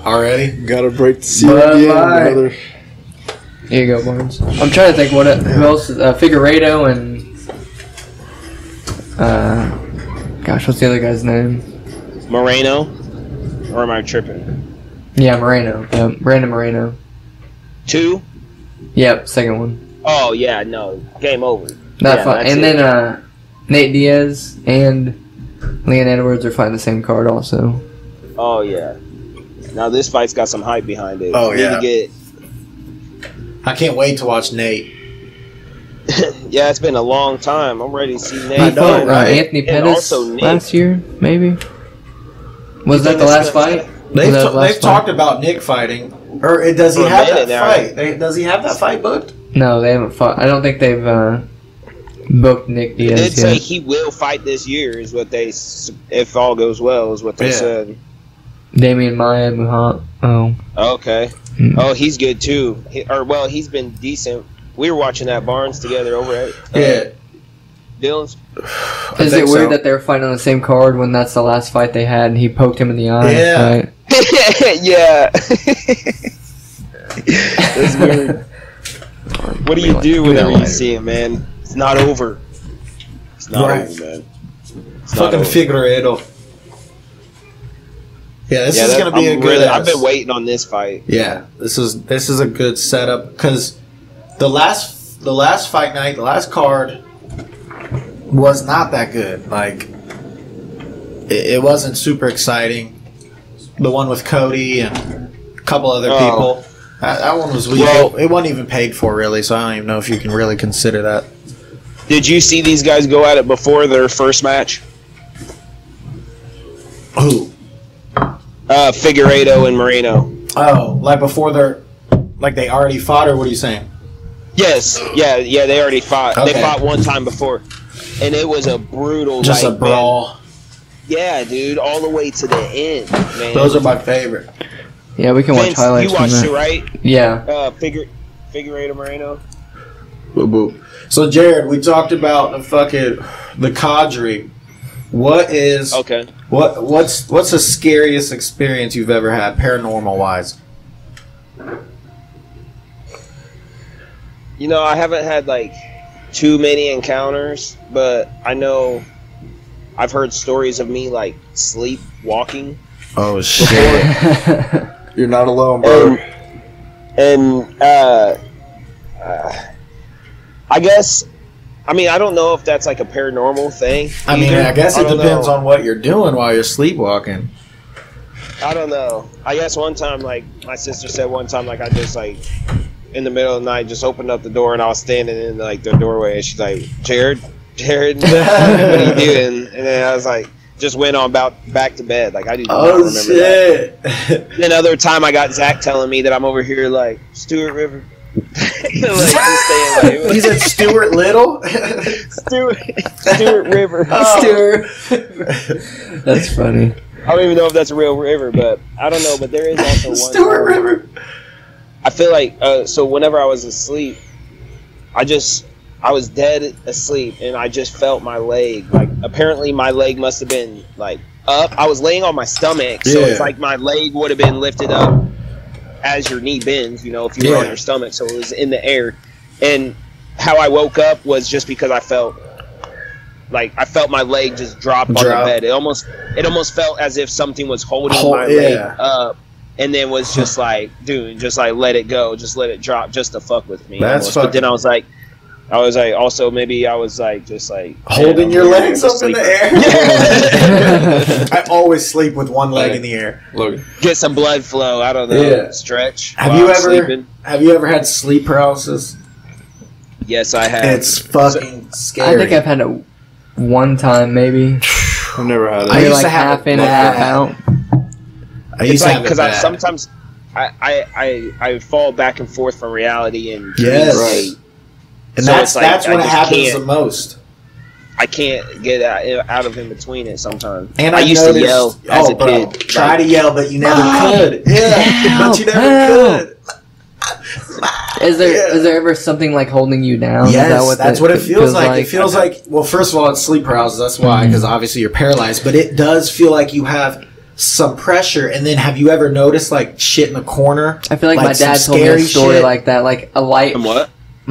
Already? Gotta break the seal Bud again, Light. brother. Here you go, Barnes. I'm trying to think who else is Figueiredo and gosh, what's the other guy's name? Moreno? Or am I tripping? Yeah, Moreno. Yeah, Brandon Moreno. 2? Yep, second one. Oh, yeah, no. Game over. Not Yeah, fun. that's And it. then Nate Diaz and Leon Edwards are fighting the same card also. Oh, yeah. Now this fight's got some hype behind it. Oh, We need yeah. to get... I can't wait to watch Nate. Yeah, it's been a long time. I'm ready to see Nate. I know, fought, right? Anthony And Pettis also Nick. last year, maybe. Was that think the that's last gonna- fight? They've, Was that the last they've fight? talked about Nick fighting. Or does he For a have that minute now. fight? Does he have that fight booked? No, they haven't fought. I don't think they've booked Nick They did Diaz say yet. he will fight this year, is what they, if all goes well, is what they Yeah. said. Damian Maya, Muhammad. Oh, Okay. Mm. Oh, he's good too. He's been decent. We were watching that Barnes together over at Yeah. Dylan's. is think it weird so. that they're fighting on the same card when that's the last fight they had and he poked him in the eye? Yeah. Right? Yeah. That's weird. What do you do whenever you see him, man? It's not over. It's not Right. over, man. It's not Fucking over. Figueiredo. Yeah, this Yeah, is that- gonna be I'm a good. really- I've been waiting on this fight. Yeah, this is a good setup because the last fight night, the last card was not that good. Like it wasn't super exciting. The one with Cody and a couple other Oh. people. That one was weak. Well- It wasn't even paid for really, so I don't even know if you can really consider that. Did you see these guys go at it before their first match? Who? Figueiredo and Moreno. Oh, like before they already fought, or what are you saying? Yes, yeah, they already fought. Okay. They fought one time before, and it was a brutal, Just like, a brawl. Man, yeah, dude, all the way to the end, man. Those are my favorite. Yeah, we can watch Vince, highlights you from watched that. it, right? Yeah. Figueiredo Moreno. Boo boo. So Jared, we talked about the cadre. What is Okay. what's the scariest experience you've ever had paranormal wise? You know, I haven't had like too many encounters, but I know I've heard stories of me like sleepwalking. Oh You're not alone, bro. And I guess, I mean, I don't know if that's like a paranormal thing. I mean, either. I guess it don't depends know. on what you're doing while you're sleepwalking. I don't know. I guess one time, like my sister said, one time, like I just like in the middle of the night just opened up the door and I was standing in like the doorway and she's like, Jared, what are you doing? And then I was like, just went on back to bed. Like I do not remember that. Then other time I got Zach telling me that I'm over here like Stewart River. Like, just saying, like, He said Stuart Little. Stewart River. That's funny. I don't even know if that's a real river, but I don't know. But there is also one. Stuart River. I feel like so whenever I was asleep, I was dead asleep and I just felt my leg. Like apparently my leg must have been like up. I was laying on my stomach, so it's Yeah. like my leg would have been lifted up as your knee bends. You know, if you were on Yeah. your stomach, so it was in the air, and how I woke up was just because I felt my leg just drop on the bed. It almost felt as if something was holding my leg up, and then was just like, dude, just like let it go, just let it drop, just to fuck with me. But then I was like, also maybe I was like, just like holding your legs up in the air. I always sleep with one leg in the air. Look, get some blood flow. I don't know. Yeah. Stretch. Have you ever had sleep paralysis? Yes, I have. It's fucking scary. I think I've had it one time, maybe. I've never had it. I used to half have in, half out. I used to have it because bad. sometimes I fall back and forth from reality and yes. Right. And so that's when it happens the most. I can't get out of in between it sometimes. And I used to yell as a kid. Try to yell, but you never could. Yeah, but you never could. Is there ever something like holding you down? Yes, that's what it feels like. It feels like, well, first of all, it's sleep paralysis. That's why, because obviously you're paralyzed. But it does feel like you have some pressure. And then have you ever noticed like shit in the corner? I feel like my dad told me a story like that, like a light. And what?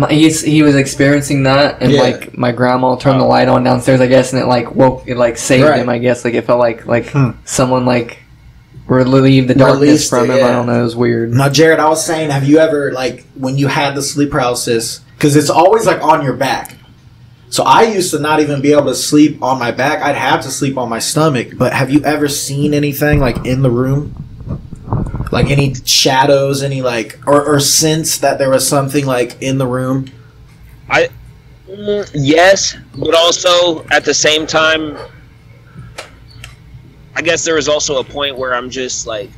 He was experiencing that, and like my grandma turned the light on downstairs, I guess, and it like saved him, I guess. Like it felt like someone like relieved the darkness from him. I don't know, it was weird. Now, Jared, I was saying, have you ever, like, when you had the sleep paralysis, because it's always like on your back. So I used to not even be able to sleep on my back. I'd have to sleep on my stomach. But have you ever seen anything like in the room? Like any shadows, any like, or sense that there was something like in the room? Yes, but also at the same time, I guess there was also a point where I'm just like,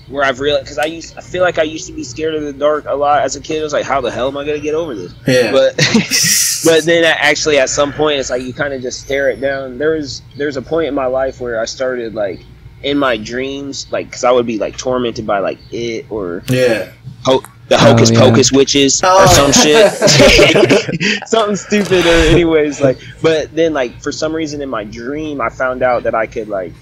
where I've realized, because I feel like I used to be scared of the dark a lot as a kid. I was like, how the hell am I gonna get over this? Yeah. But then actually at some point it's like you kind of just stare it down. There's a point in my life where I started like in my dreams, like, because I would be like tormented by like it or the Hocus Pocus witches or some shit, something stupid or anyways like. But then like for some reason in my dream I found out that I could like,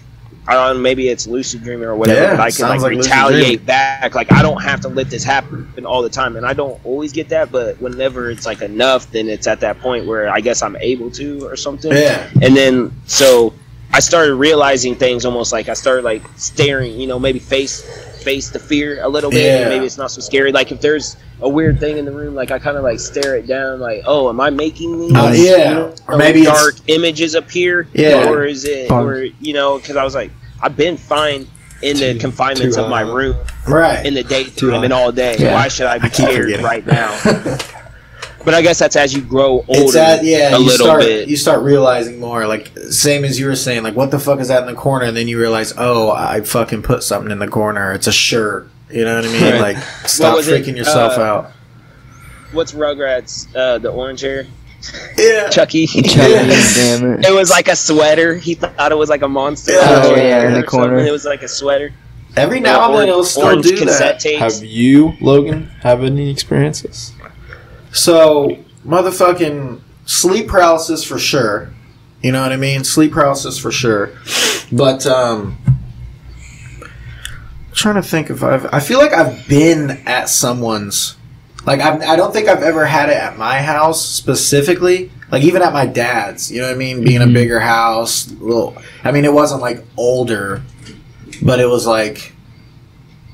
I don't know, maybe it's lucid dreaming or whatever, but I could like retaliate back. Like I don't have to let this happen all the time, and I don't always get that, but whenever it's like enough, then it's at that point where I guess I'm able to or something. Yeah. And then so I started realizing things almost like I started like staring, maybe face the fear a little bit. Yeah. And maybe it's not so scary. Like if there's a weird thing in the room, like I kind of like stare it down, like, oh, am I making these? Or maybe dark images appear. Yeah. Or is it, because I was like, I've been fine in the confinements of my room, in the daytime and all day. Yeah. Why should I be scared right now? But I guess that's as you grow older, a little bit. You start realizing more, like, same as you were saying, like, what the fuck is that in the corner? And then you realize, oh, I fucking put something in the corner. It's a shirt. You know what I mean? Right. Like, stop freaking yourself out. What's Rugrats, the orange hair? Yeah. Chucky. Damn it. It was like a sweater. He thought it was like a monster. In the corner. It was like a sweater. Every now and then it'll still do that. Tapes. Have you, Logan, have any experiences? So, motherfucking sleep paralysis for sure. You know what I mean? Sleep paralysis for sure. But, I'm trying to think if I feel like I've been at someone's, like, I don't think I've ever had it at my house specifically. Like, even at my dad's, you know what I mean? Being a bigger house. It wasn't, like, older, but it was, like,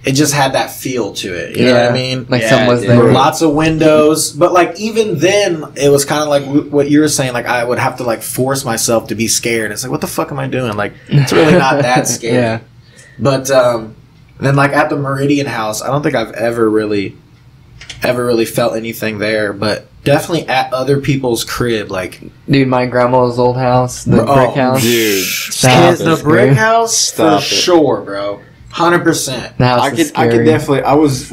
it just had that feel to it. You know what I mean? Like something was there. Lots of windows. But, like, even then, it was kind of like what you were saying. Like, I would have to, like, force myself to be scared. It's like, what the fuck am I doing? Like, it's really not that scary. Yeah. But, then, like, at the Meridian house, I don't think I've ever really felt anything there. But definitely at other people's crib. Like, dude, my grandma's old house, the brick house. Dude. The brick house? For sure, bro. 100%. I could definitely.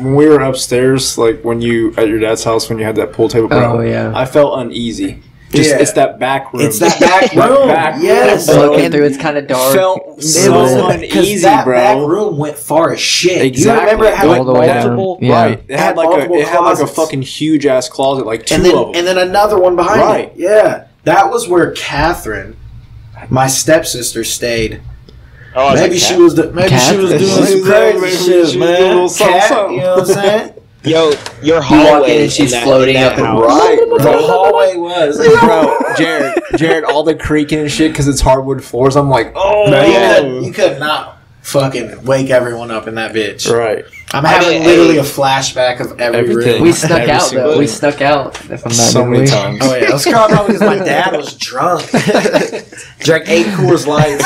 When we were upstairs, like when you at your dad's house when you had that pool table. Bro, I felt uneasy. It's that back room. It's that back room. Yes. Looking through, it's kind of dark. Felt so uneasy, that bro. That back room went far as shit. Exactly. You remember it had like multiple? Right. It had like a fucking huge ass closet, like two of them, and then another one behind it. Yeah, that was where Catherine, my stepsister, stayed. Oh, maybe she was doing some crazy shit, man. You know what I'm saying? Yo, your You walk hallway in and she's in floating that up and house. Right, The bro. hallway was. Bro, Jared, all the creaking and shit because it's hardwood floors. I'm like, oh, Bro, you could not fucking wake everyone up in that bitch. right. I'm having mean, literally hey, a flashback of every everything. room. We snuck Every out single though. We day. snuck out. If I'm not So many mistaken. times. Oh yeah, it was probably because my dad was drunk. Drank 8 Coors Lights.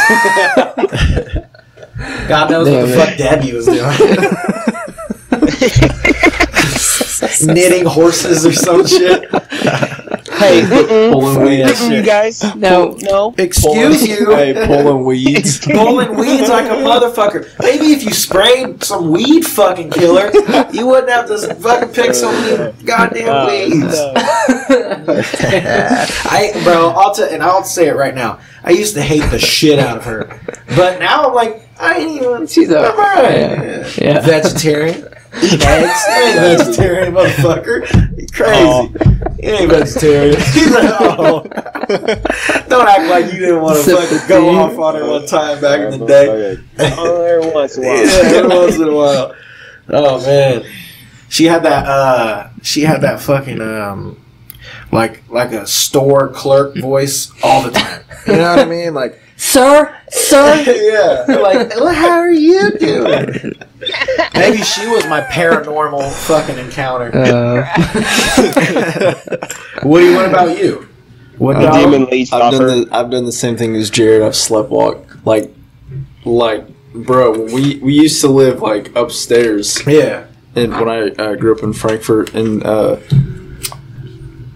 God knows what the fuck Debbie was doing. Knitting horses or some shit. Hey, Pulling weeds. you guys? No. No. Excuse you. Hey, pulling weeds. Pulling weeds like a motherfucker. Maybe if you sprayed some weed fucking killer, you wouldn't have to fucking pick so many goddamn weeds. I'll say it right now. I used to hate the shit out of her, but now I'm like, I ain't even. She's a I'm alright. yeah. Vegetarian. Eat eggs. You ain't vegetarian, motherfucker. You crazy. You ain't vegetarian. He's like, oh. Don't act like you didn't want to fucking go off on her one time back in the day. Oh, every once in a while. Yeah, every once in a while. Oh man, she had that fucking like a store clerk voice all the time. You know what I mean? Like, Sir. yeah, like, how are you doing? Maybe she was my paranormal fucking encounter. Woody, what about you? What dog? Demon leech popper. I've done the same thing as Jared. I've sleptwalked. Like, bro, when we used to live like upstairs. Yeah. And when I grew up in Frankfurt, and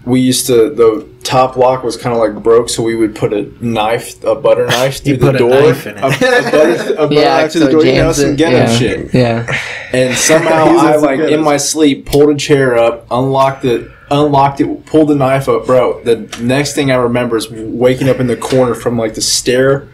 we used to, the top lock was kind of like broke, so we would put a butter knife through the door. Knife in it. A butter Yeah, knife through the so door. You know, jams some it. ghetto Yeah. shit. Yeah. And somehow I, like, in my sleep, pulled a chair up, unlocked it, pulled the knife up, bro. The next thing I remember is waking up in the corner from, like, the stair,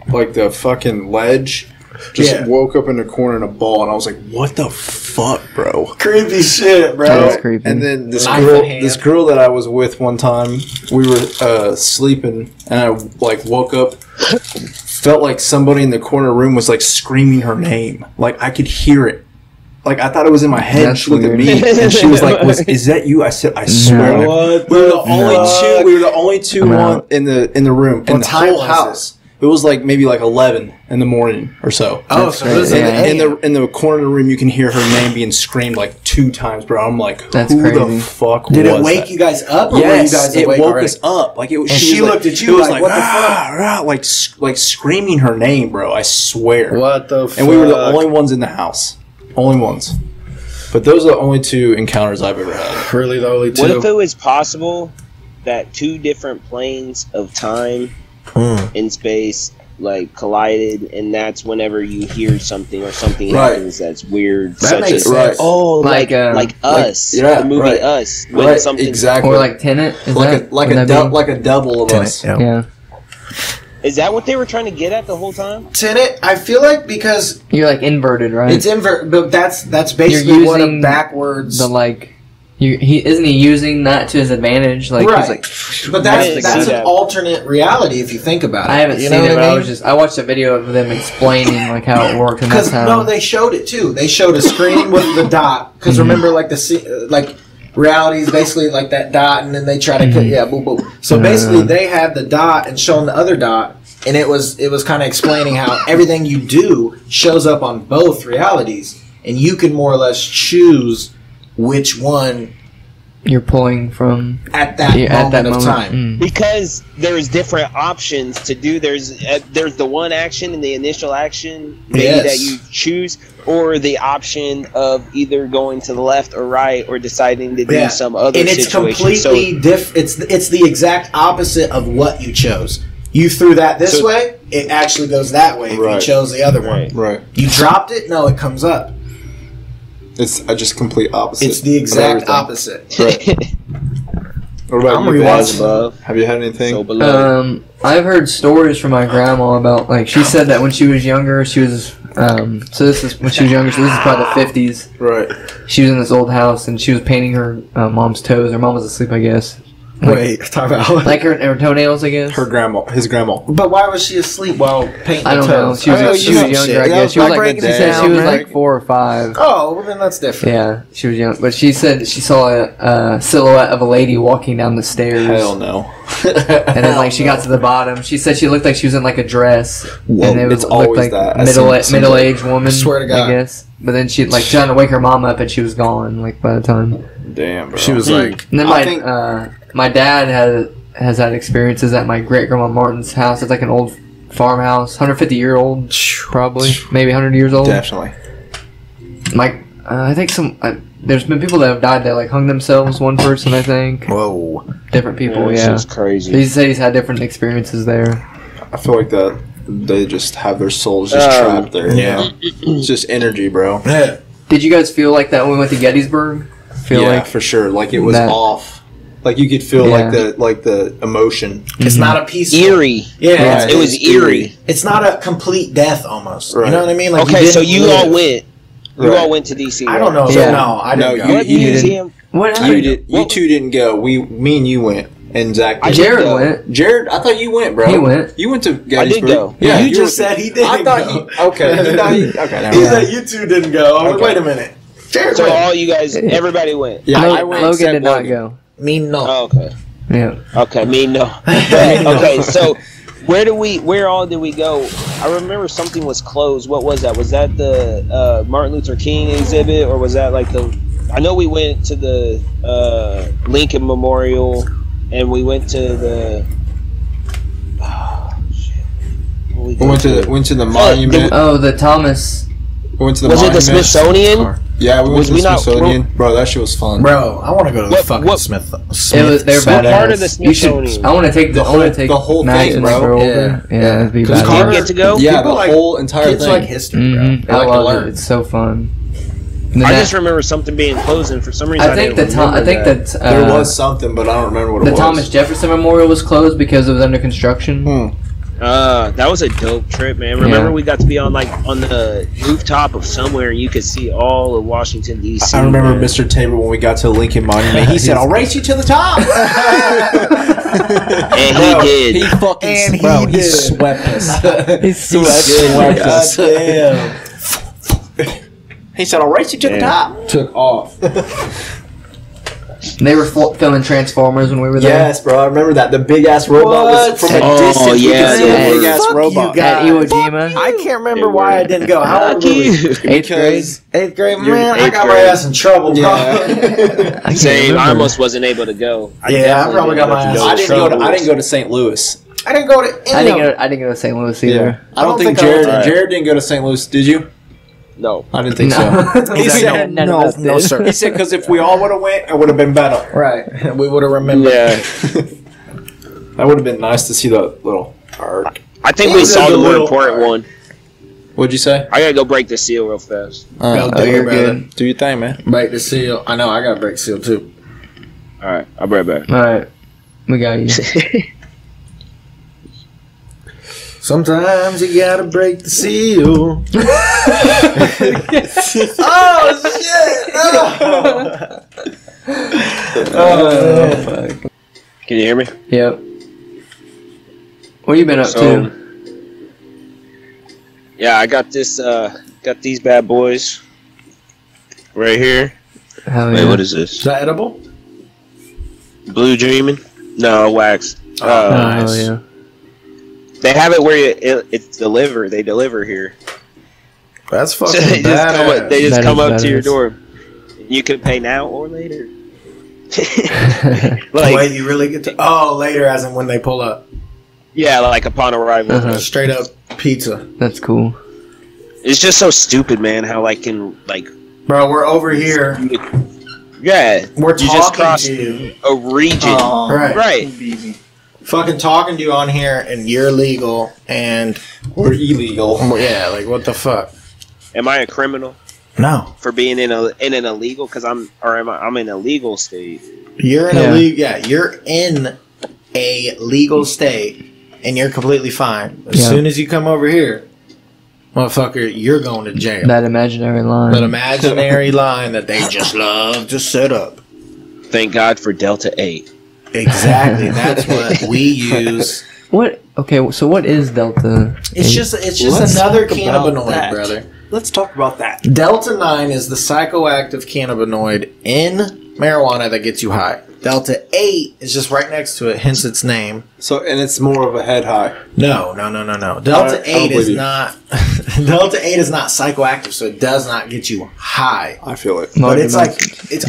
like, the fucking ledge. Just woke up in the corner in a ball, and I was like, what the fuck, bro? Creepy shit, bro. That was creepy. And then this Knife in hand. girl that I was with one time, we were sleeping, and I, like, woke up, felt like somebody in the corner room was, like, screaming her name. Like, I could hear it. Like, I thought it was in my head. That's She looked at weird. me, and she was like, is that you? I said, I swear. What We were the the only fuck? two. We were the only two I'm one out. in the room in What the time whole was house. It was like maybe like 11 in the morning or so. Oh, so this is In the corner of the room, you can hear her name being screamed like 2 times, bro. I'm like, That's who crazy. the fuck Did was it wake that? you guys up, or were you Yes, guys it awake woke already? us up. Like it was. And she was looked like, at you it was like, what the fuck? like screaming her name, bro. I swear. What the fuck? And we were the only ones in the house. Only ones. But those are the only 2 encounters I've ever had. Really the only two. What if it was possible that 2 different planes of time and space like collided, and that's whenever you hear something or something Right. happens that's weird, That such makes as sense. oh, Like, like Us, yeah, the movie right. Us, when Right, something exactly. Or like Tenet. Is like that, a like would a that be- like a double of us. Yeah. is that what they were trying to get at the whole time? Tenet, I feel like because You're like inverted, right? it's invert, but that's basically You're what a using backwards. the like. Isn't he using that to his advantage? Like Right. he's like. But I didn't that's see an that. alternate reality if you think about it. I haven't You seen know it, what but I mean? I watched a video of them explaining like how it worked, and that's Because how. no, they showed it too. They showed a screen with the dot. Because remember, like like reality is basically like that dot, and then they try to boom, boom. So basically, they had the dot and showing the other dot, and it was kind of explaining how everything you do shows up on both realities, and you can more or less choose which one You're pulling from at that moment of time. Because there's different options to do. There's the one action and the initial action maybe that you choose, or the option of either going to the left or right, or deciding to do some other and it's situation. completely it's the exact opposite of what you chose. You threw that this way, it actually goes that way if you chose the other one. Right. You dropped it, no, it comes up. It's a just complete opposite. It's the exact opposite. Right. What about I'm you guys? rewatching. Have you had anything? So below. I've heard stories from my grandma about like she said that when she was younger, she was so this is when she was younger. So this is probably the 50s. Right. She was in this old house and she was painting her mom's toes. Her mom was asleep, I guess. Wait, talk about Like her toenails, I guess. His grandma. But why was she asleep while painting I don't the know. toes? She was younger, I guess. She was like, she said she was like 4 or 5. Oh, well then that's different. Yeah, she was young. But she said she saw a silhouette of a lady walking down the stairs. Hell no. And then like she got to the bottom. She said she looked like she was in like a dress. Whoa, and it it's looked always like that. middle-aged woman. I swear to God. I guess. But then she like trying to wake her mom up and she was gone like by the time. Damn, bro. She was like, And then I think- my dad has had experiences at my great grandma Martin's house. It's like an old farmhouse, 150-year-old, probably, maybe 100 years old. Definitely. I think there's been people that have died that like hung themselves. One person, I think. whoa. Different people, This yeah. is crazy. He said he's had different experiences there. I feel like that they just have their souls just trapped there. Yeah. It's just energy, bro. Yeah. Did you guys feel like that when we went to Gettysburg? Yeah, for sure. Like it was that- off. Like you could feel Yeah. like the emotion. It's not a peaceful. Eerie. Yeah. Right. It was eerie. It's not a complete death almost. Right. You know what I mean? Like Okay, so didn't you live. all went. You Right. all went to DC. I don't know. Yeah. No, I didn't No, go. What You didn't. museum? What? You two didn't go. Me and you went, and Zach. I did. did Jared go. went. Jared, I thought you went, bro. He went. You went to Gettysburg. I did go. Yeah, you were- just said he didn't I thought go. he. Okay. He thought he, okay. Never He mind. said you two didn't go. I'm like, Okay. wait a minute. Jared So went. all you guys, everybody went. Yeah, Lo- I went. Logan except did not Logan. go. Me no. Oh, okay. Yeah. Okay, me no. Okay, so where all did we go? I remember something was closed. What was that? Was that the Martin Luther King exhibit, or was that like the? I know we went to the Lincoln Memorial, and we went to the. Oh, shit. What We went to the monument. Oh, the Thomas. We went to the Was it monument. the Smithsonian? Yeah, we went Was to we the not- Smithsonian. Bro, that shit was fun. Bro, I want to go to the What- fucking what- Smith. It was. They're What badass. part of the You should. Smithsonian? I want to take The I want whole- to take the whole Max thing, and bro. her over. Yeah. Yeah, it'd be Because You badass. didn't get to go? Yeah, People the like- whole entire Kids thing. like history, Mhm. bro. I They like to love learn. it. It's so fun. And then I that- just remember something being closed, and for some reason I think the didn't remember that. There was something, but I don't remember what it the was. Thomas Jefferson Memorial was closed because it was under construction. That was a dope trip, man. Remember Yeah. we got to be on the rooftop of somewhere, and you could see all of Washington D.C. I remember man. Mr. Tabor when we got to the Lincoln Monument. He said, "I'll race you to the top." And he did. He fucking And he bro, he did. swept us. He swept us. Damn. He said, "I'll race you to the Yeah. top." Took off. They were filming Transformers when we were there. Yes, bro. I remember that. The big ass robot was What? from a Oh, distance. We yeah, could see yeah. the big ass Fuck you robot. guys. At Iwo Jima. I can't remember They why were. I didn't go. How old Fuck were we? you. 8th grade. 8th grade, You're man. I eighth got my grade. ass in trouble, bro. Yeah. I can't Same. I remember. almost wasn't able to go. Yeah, I probably got my ass. I didn't go to St. Louis. I didn't go to. I didn't go to St. Louis either. I don't think I Jared. went. Jared didn't go to St. Louis. Did you? No. I didn't think No. so. He said None of us no, did. sir. He said because if we all would have went, it would have been better. Right, we would have remembered. Yeah. That would have been nice to see the little arc. I think It we was saw a the more little important hard. one. What'd you say? I gotta go break the seal real fast. Go do Oh, it, you're brother. good. Do your thing, man. Break the seal. I know. I got to break seal too. All right, I'll be right back. All right, we got you. Sometimes you gotta break the seal. Oh shit! No. Can you hear me? Yep. What you been up So- to? Yeah, I got this. Got these bad boys right here. Hell Wait, yeah. what is this? Is that edible? Blue Dreaming? No, wax. Oh, Oh, nice. yeah. They have it where it's delivered. They deliver here. That's So fucking they just come up, they just That come is up to your badass. door. You can pay now or later. Wait, Like, you really get to? Oh, later, as in when they pull up. yeah, like upon arrival. Uh-huh. Straight up pizza, That's cool. It's just so stupid, man. How like bro. We're over here. yeah, We're you talking just crossed to you. a region, Right. right? Fucking talking to you on here, and you're legal, and Or illegal. yeah, like what the fuck? Am I a criminal No, for being in an illegal? Because I'm in a legal state. you're in Yeah. a legal. Yeah, you're in a legal state, and you're completely fine. As Yeah. soon as you come over here, motherfucker, you're going to jail. That imaginary line. That imaginary line that they just love to set up. Thank God for Delta 8. Exactly. That's what we use. What? Okay, so what is Delta? It's just another cannabinoid, brother. Let's talk about that. Delta 9 is the psychoactive cannabinoid in marijuana that gets you high. Delta 8 is just right next to it, hence its name. So, and it's more of a head high. No. Delta 8 is not. Delta 8 is not psychoactive, so it does not get you high. I feel it. But it's like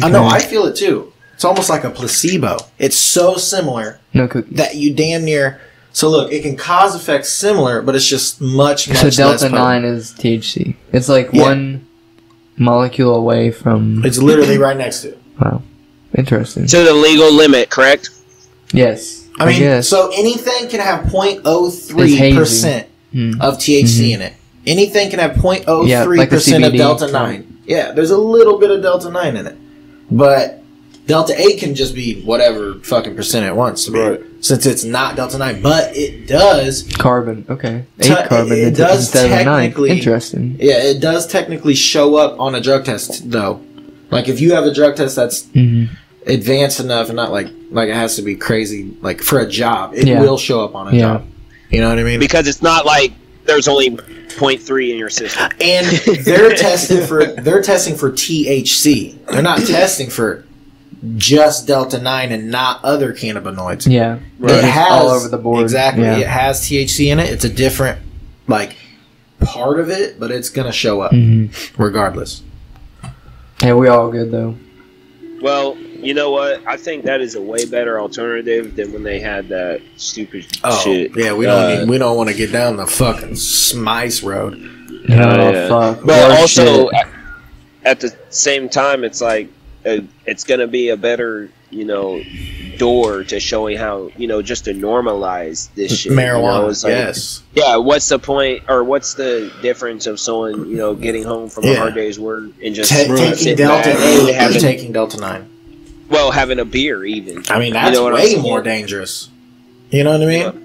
I know I feel it too. It's almost like a placebo. It's so similar that you damn near. So look, it can cause effects similar, but it's just much So less Delta potent. 9 is THC. It's like one molecule away from. It's literally right next to it. Wow, interesting. To the legal limit, correct? Yes, I mean, guess. so anything can have It's 0.03% of THC in it. Anything can have 0.03% of CBD. Delta 9. Yeah, there's a little bit of Delta 9 in it. But Delta 8 can just be whatever fucking percent it wants to be. Right. Since it's not Delta 9. But it does... Carbon. Okay, 8 carbon. it does instead of 9. technically... Interesting. Yeah, it does technically show up on a drug test, though. Like, if you have a drug test that's advanced enough and not like it has to be crazy, like, for a job, it will show up on a job. You know what I mean? Because it's not like there's only 0.3 in your system. And they're testing for THC. They're not testing for just Delta 9 and not other cannabinoids. Yeah, It has all over the board. Exactly. Yeah. It has THC in it. It's a different part of it, but it's gonna show up regardless. Yeah, we all good though. Well, you know what? I think that is a way better alternative than when they had that stupid shit. Yeah, we don't want to get down the fucking Smice road. Fuck. But Worse also, shit. at the same time, it's like it's gonna be a better, door to showing how, just to normalize this shit. Marijuana, It's like, yes. Yeah, what's the point, or what's the difference of someone, getting home from a hard day's work and just Taking sitting Delta back 8 and or taking Delta 9. well, having a beer even. I mean, that's what I'm way saying? more dangerous. You know what I mean?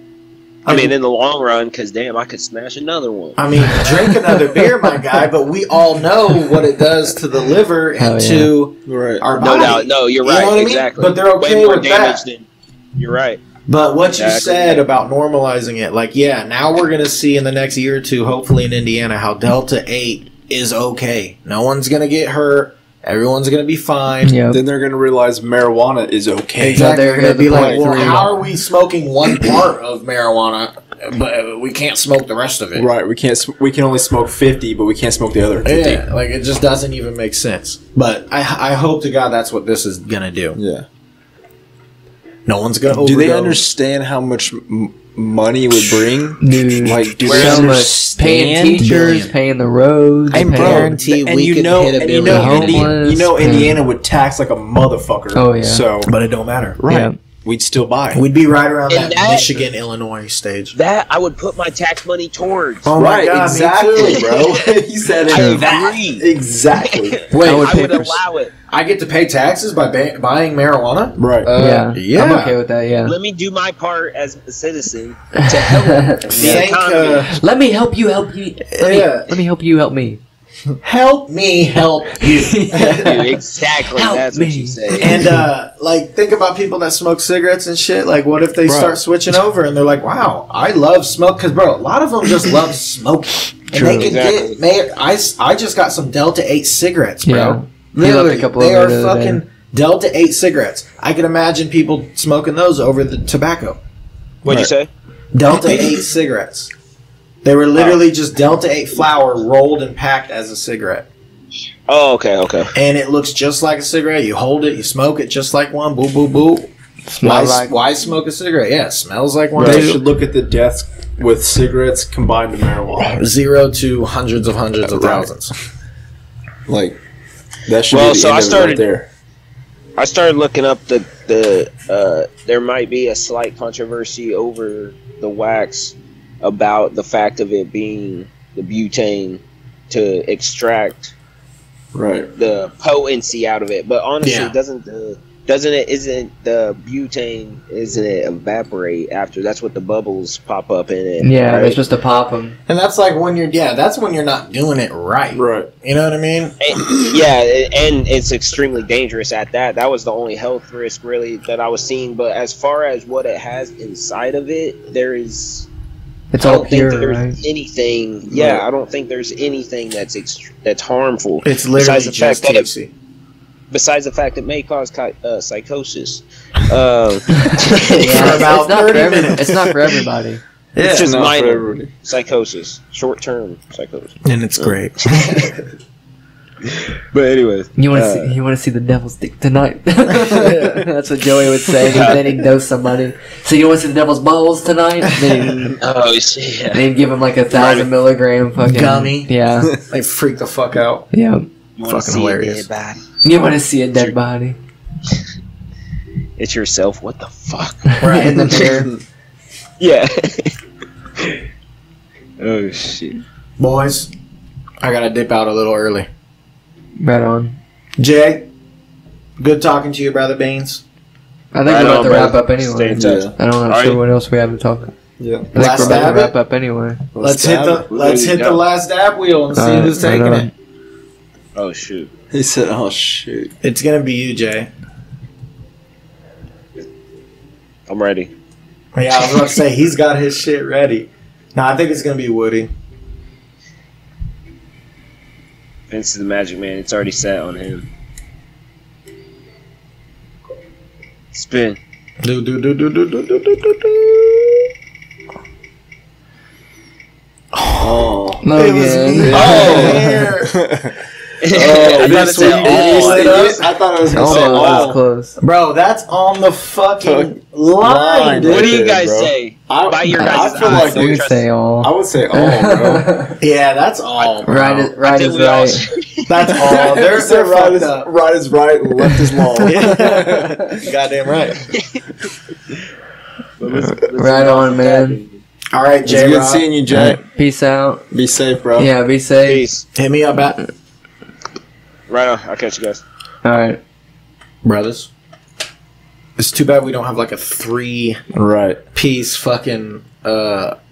I mean, in the long run, because damn, I could smash another one. I mean, drink another beer, my guy, but we all know what it does to the liver and to our body. No doubt. No, you're You right. know what I mean? Exactly. But they're okay way more with damage that. than. You're right. But what you said about normalizing it, now we're going to see in the next year or two, hopefully in Indiana, how Delta 8 is okay. No one's going to get hurt. Everyone's going to be fine. Yeah. Then they're going to realize marijuana is okay. Exactly. they're They're going to be like, well, 0.3. how are we smoking one part of marijuana, but we can't smoke the rest of it? Right. We can't. We can only smoke 50, but we can't smoke the other 50. Yeah, it just doesn't even make sense. But I hope to God that's what this is going to do. Yeah. No one's going to Do they understand how much money it would bring? Dude, Do so they much understand? paying teachers, paying the roads, I paying- guarantee and we you could know, hit a and you billion. know, Homeless, Indiana would tax like a motherfucker. Oh, yeah. So But it don't matter. right, Yeah. we'd still buy. We'd be right around And that that- Michigan, Illinois stage. That I would put my tax money towards. Oh my Right, God, exactly, me too. bro. He said I it. That agree. exactly. Wait, I would I pay would for- allow it. I get to pay taxes by buying marijuana? Right. yeah. I'm okay with that. Yeah. Let me do my part as a citizen to help the Thank, economy. Let me help you. Help you. Let me help you. Help me. help me help you. Dude, exactly. Help That's me. what you say. And think about people that smoke cigarettes and shit. Like, what if they start switching over and they're like, "Wow, I love smoke." Because, bro, a lot of them just love smoking, and they can get. I just got some Delta 8 cigarettes, bro. Yeah. Literally, a couple they of are it the other fucking day. Delta 8 cigarettes. I can imagine people smoking those over the tobacco. What'd you say? Delta 8 cigarettes. They were literally just Delta 8 flower rolled and packed as a cigarette. Oh, okay, okay. And it looks just like a cigarette. You hold it, you smoke it just like one. Boo, boo, boo. Why smoke a cigarette? Yeah, it smells like one. They too. should look at the deaths with cigarettes combined to marijuana. 0 to hundreds of thousands. Like that should Well, be the so end I of it started- right there. I started looking up the there might be a slight controversy over the wax about the fact of it being the butane to extract Right. the potency out of it. But honestly, Yeah. doesn't the isn't the butane, isn't it evaporate after? That's what the bubbles pop up in it. Yeah, right? they're supposed to pop them. And that's like when that's when you're not doing it right. Right. You know what I mean? And it's extremely dangerous at that. That was the only health risk really that I was seeing. But as far as what it has inside of it, there is. It's I all don't pure, think there's right? anything. Yeah, I don't think there's anything that's harmful. It's literally just THC. Besides the fact it may cause psychosis. Yeah, it's not for everybody. It's just not for minor everybody. psychosis, short-term psychosis. And it's great. But anyways, You want to see the devil's dick tonight? That's what Joey would say. Then he'd dose somebody. So you want to see the devil's balls tonight? Then yeah. he'd give him like 1,000 milligram fucking Gummy. Yeah, They freak the fuck out. yeah. You wanna Fucking see a hilarious. dead body? You want to see a dead body It's yourself. What the fuck? Right. in the mirror? Yeah. Oh shit. Boys, I gotta dip out a little early. Right on. Jay, good talking to you, brother Baines. I think Right we're about on, to wrap brother. up anyway. Stay in touch. I don't know Alright. sure what else we have to talk about. Yeah. I think Last we're about dab to it? wrap up anyway. Let's hit the Yeah. last dab wheel and see Alright, who's taking right on. it. Oh shoot. He said, "Oh shoot." It's gonna be you, Jay. I'm ready. Yeah, I was about to say he's got his shit ready. No, I think it's gonna be Woody. Vince is the magic man. It's already set on him. Spin. Do. Oh. Logan. I thought it this said one- all. I thought it was Oh, gonna say that was all. close. Bro, that's on the fucking line, line, dude. What do you Right guys there, bro. say? I- By your I guys' feel eyes, like don't We trust- could say all. I would say all, bro. Yeah, that's all. Bro. Right is I right. think Is we all- right. That's all. They're right, fucked up. right is right, and left is long. Goddamn right. Right on, man. All right, It's Jay. good Rob, seeing you, Jay. Peace out. Be safe, bro. Yeah, be safe. Peace. hit me up at Right on. I'll catch you guys. All right. brothers. It's too bad we don't have like a 3-piece Right. fucking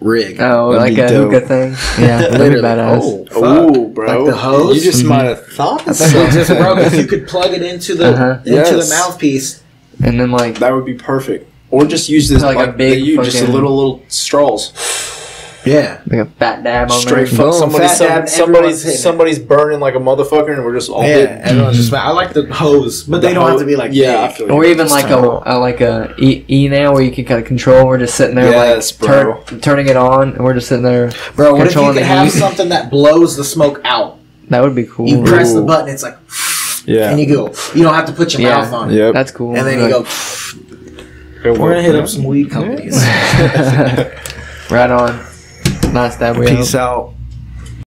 rig. Oh, That'd like be a dope. hookah thing. Yeah, that'd be Literally. badass. Oh, fuck. Oh, bro. Like the hose? You just might have thought So so. just, bro, if you could plug it into the Uh-huh. the mouthpiece. And then like That would be perfect. Or just use this Like a big just a fucking- little straws. Yeah. a fat dab on Straight there. fuck. Boom, fat dab, everyone's hitting it. Somebody's burning like a motherfucker, and we're just all Yeah, hitting. everyone's just. I like the hose, but they don't have to be like Yeah, I big. feel you. Or even Just like turn a E now where you can kind of control. We're just sitting there Yes, like bro. turning it on, and we're just sitting there. Bro, what if you controlling could the have heat. something that blows the smoke out? That would be cool. You press the Ooh. button, it's like, Yeah. and you go. You don't have to put your Yeah. mouth on it, Yep. That's cool. and then you go. We're gonna hit up some weed companies. Right on. Nice dab. Peace out.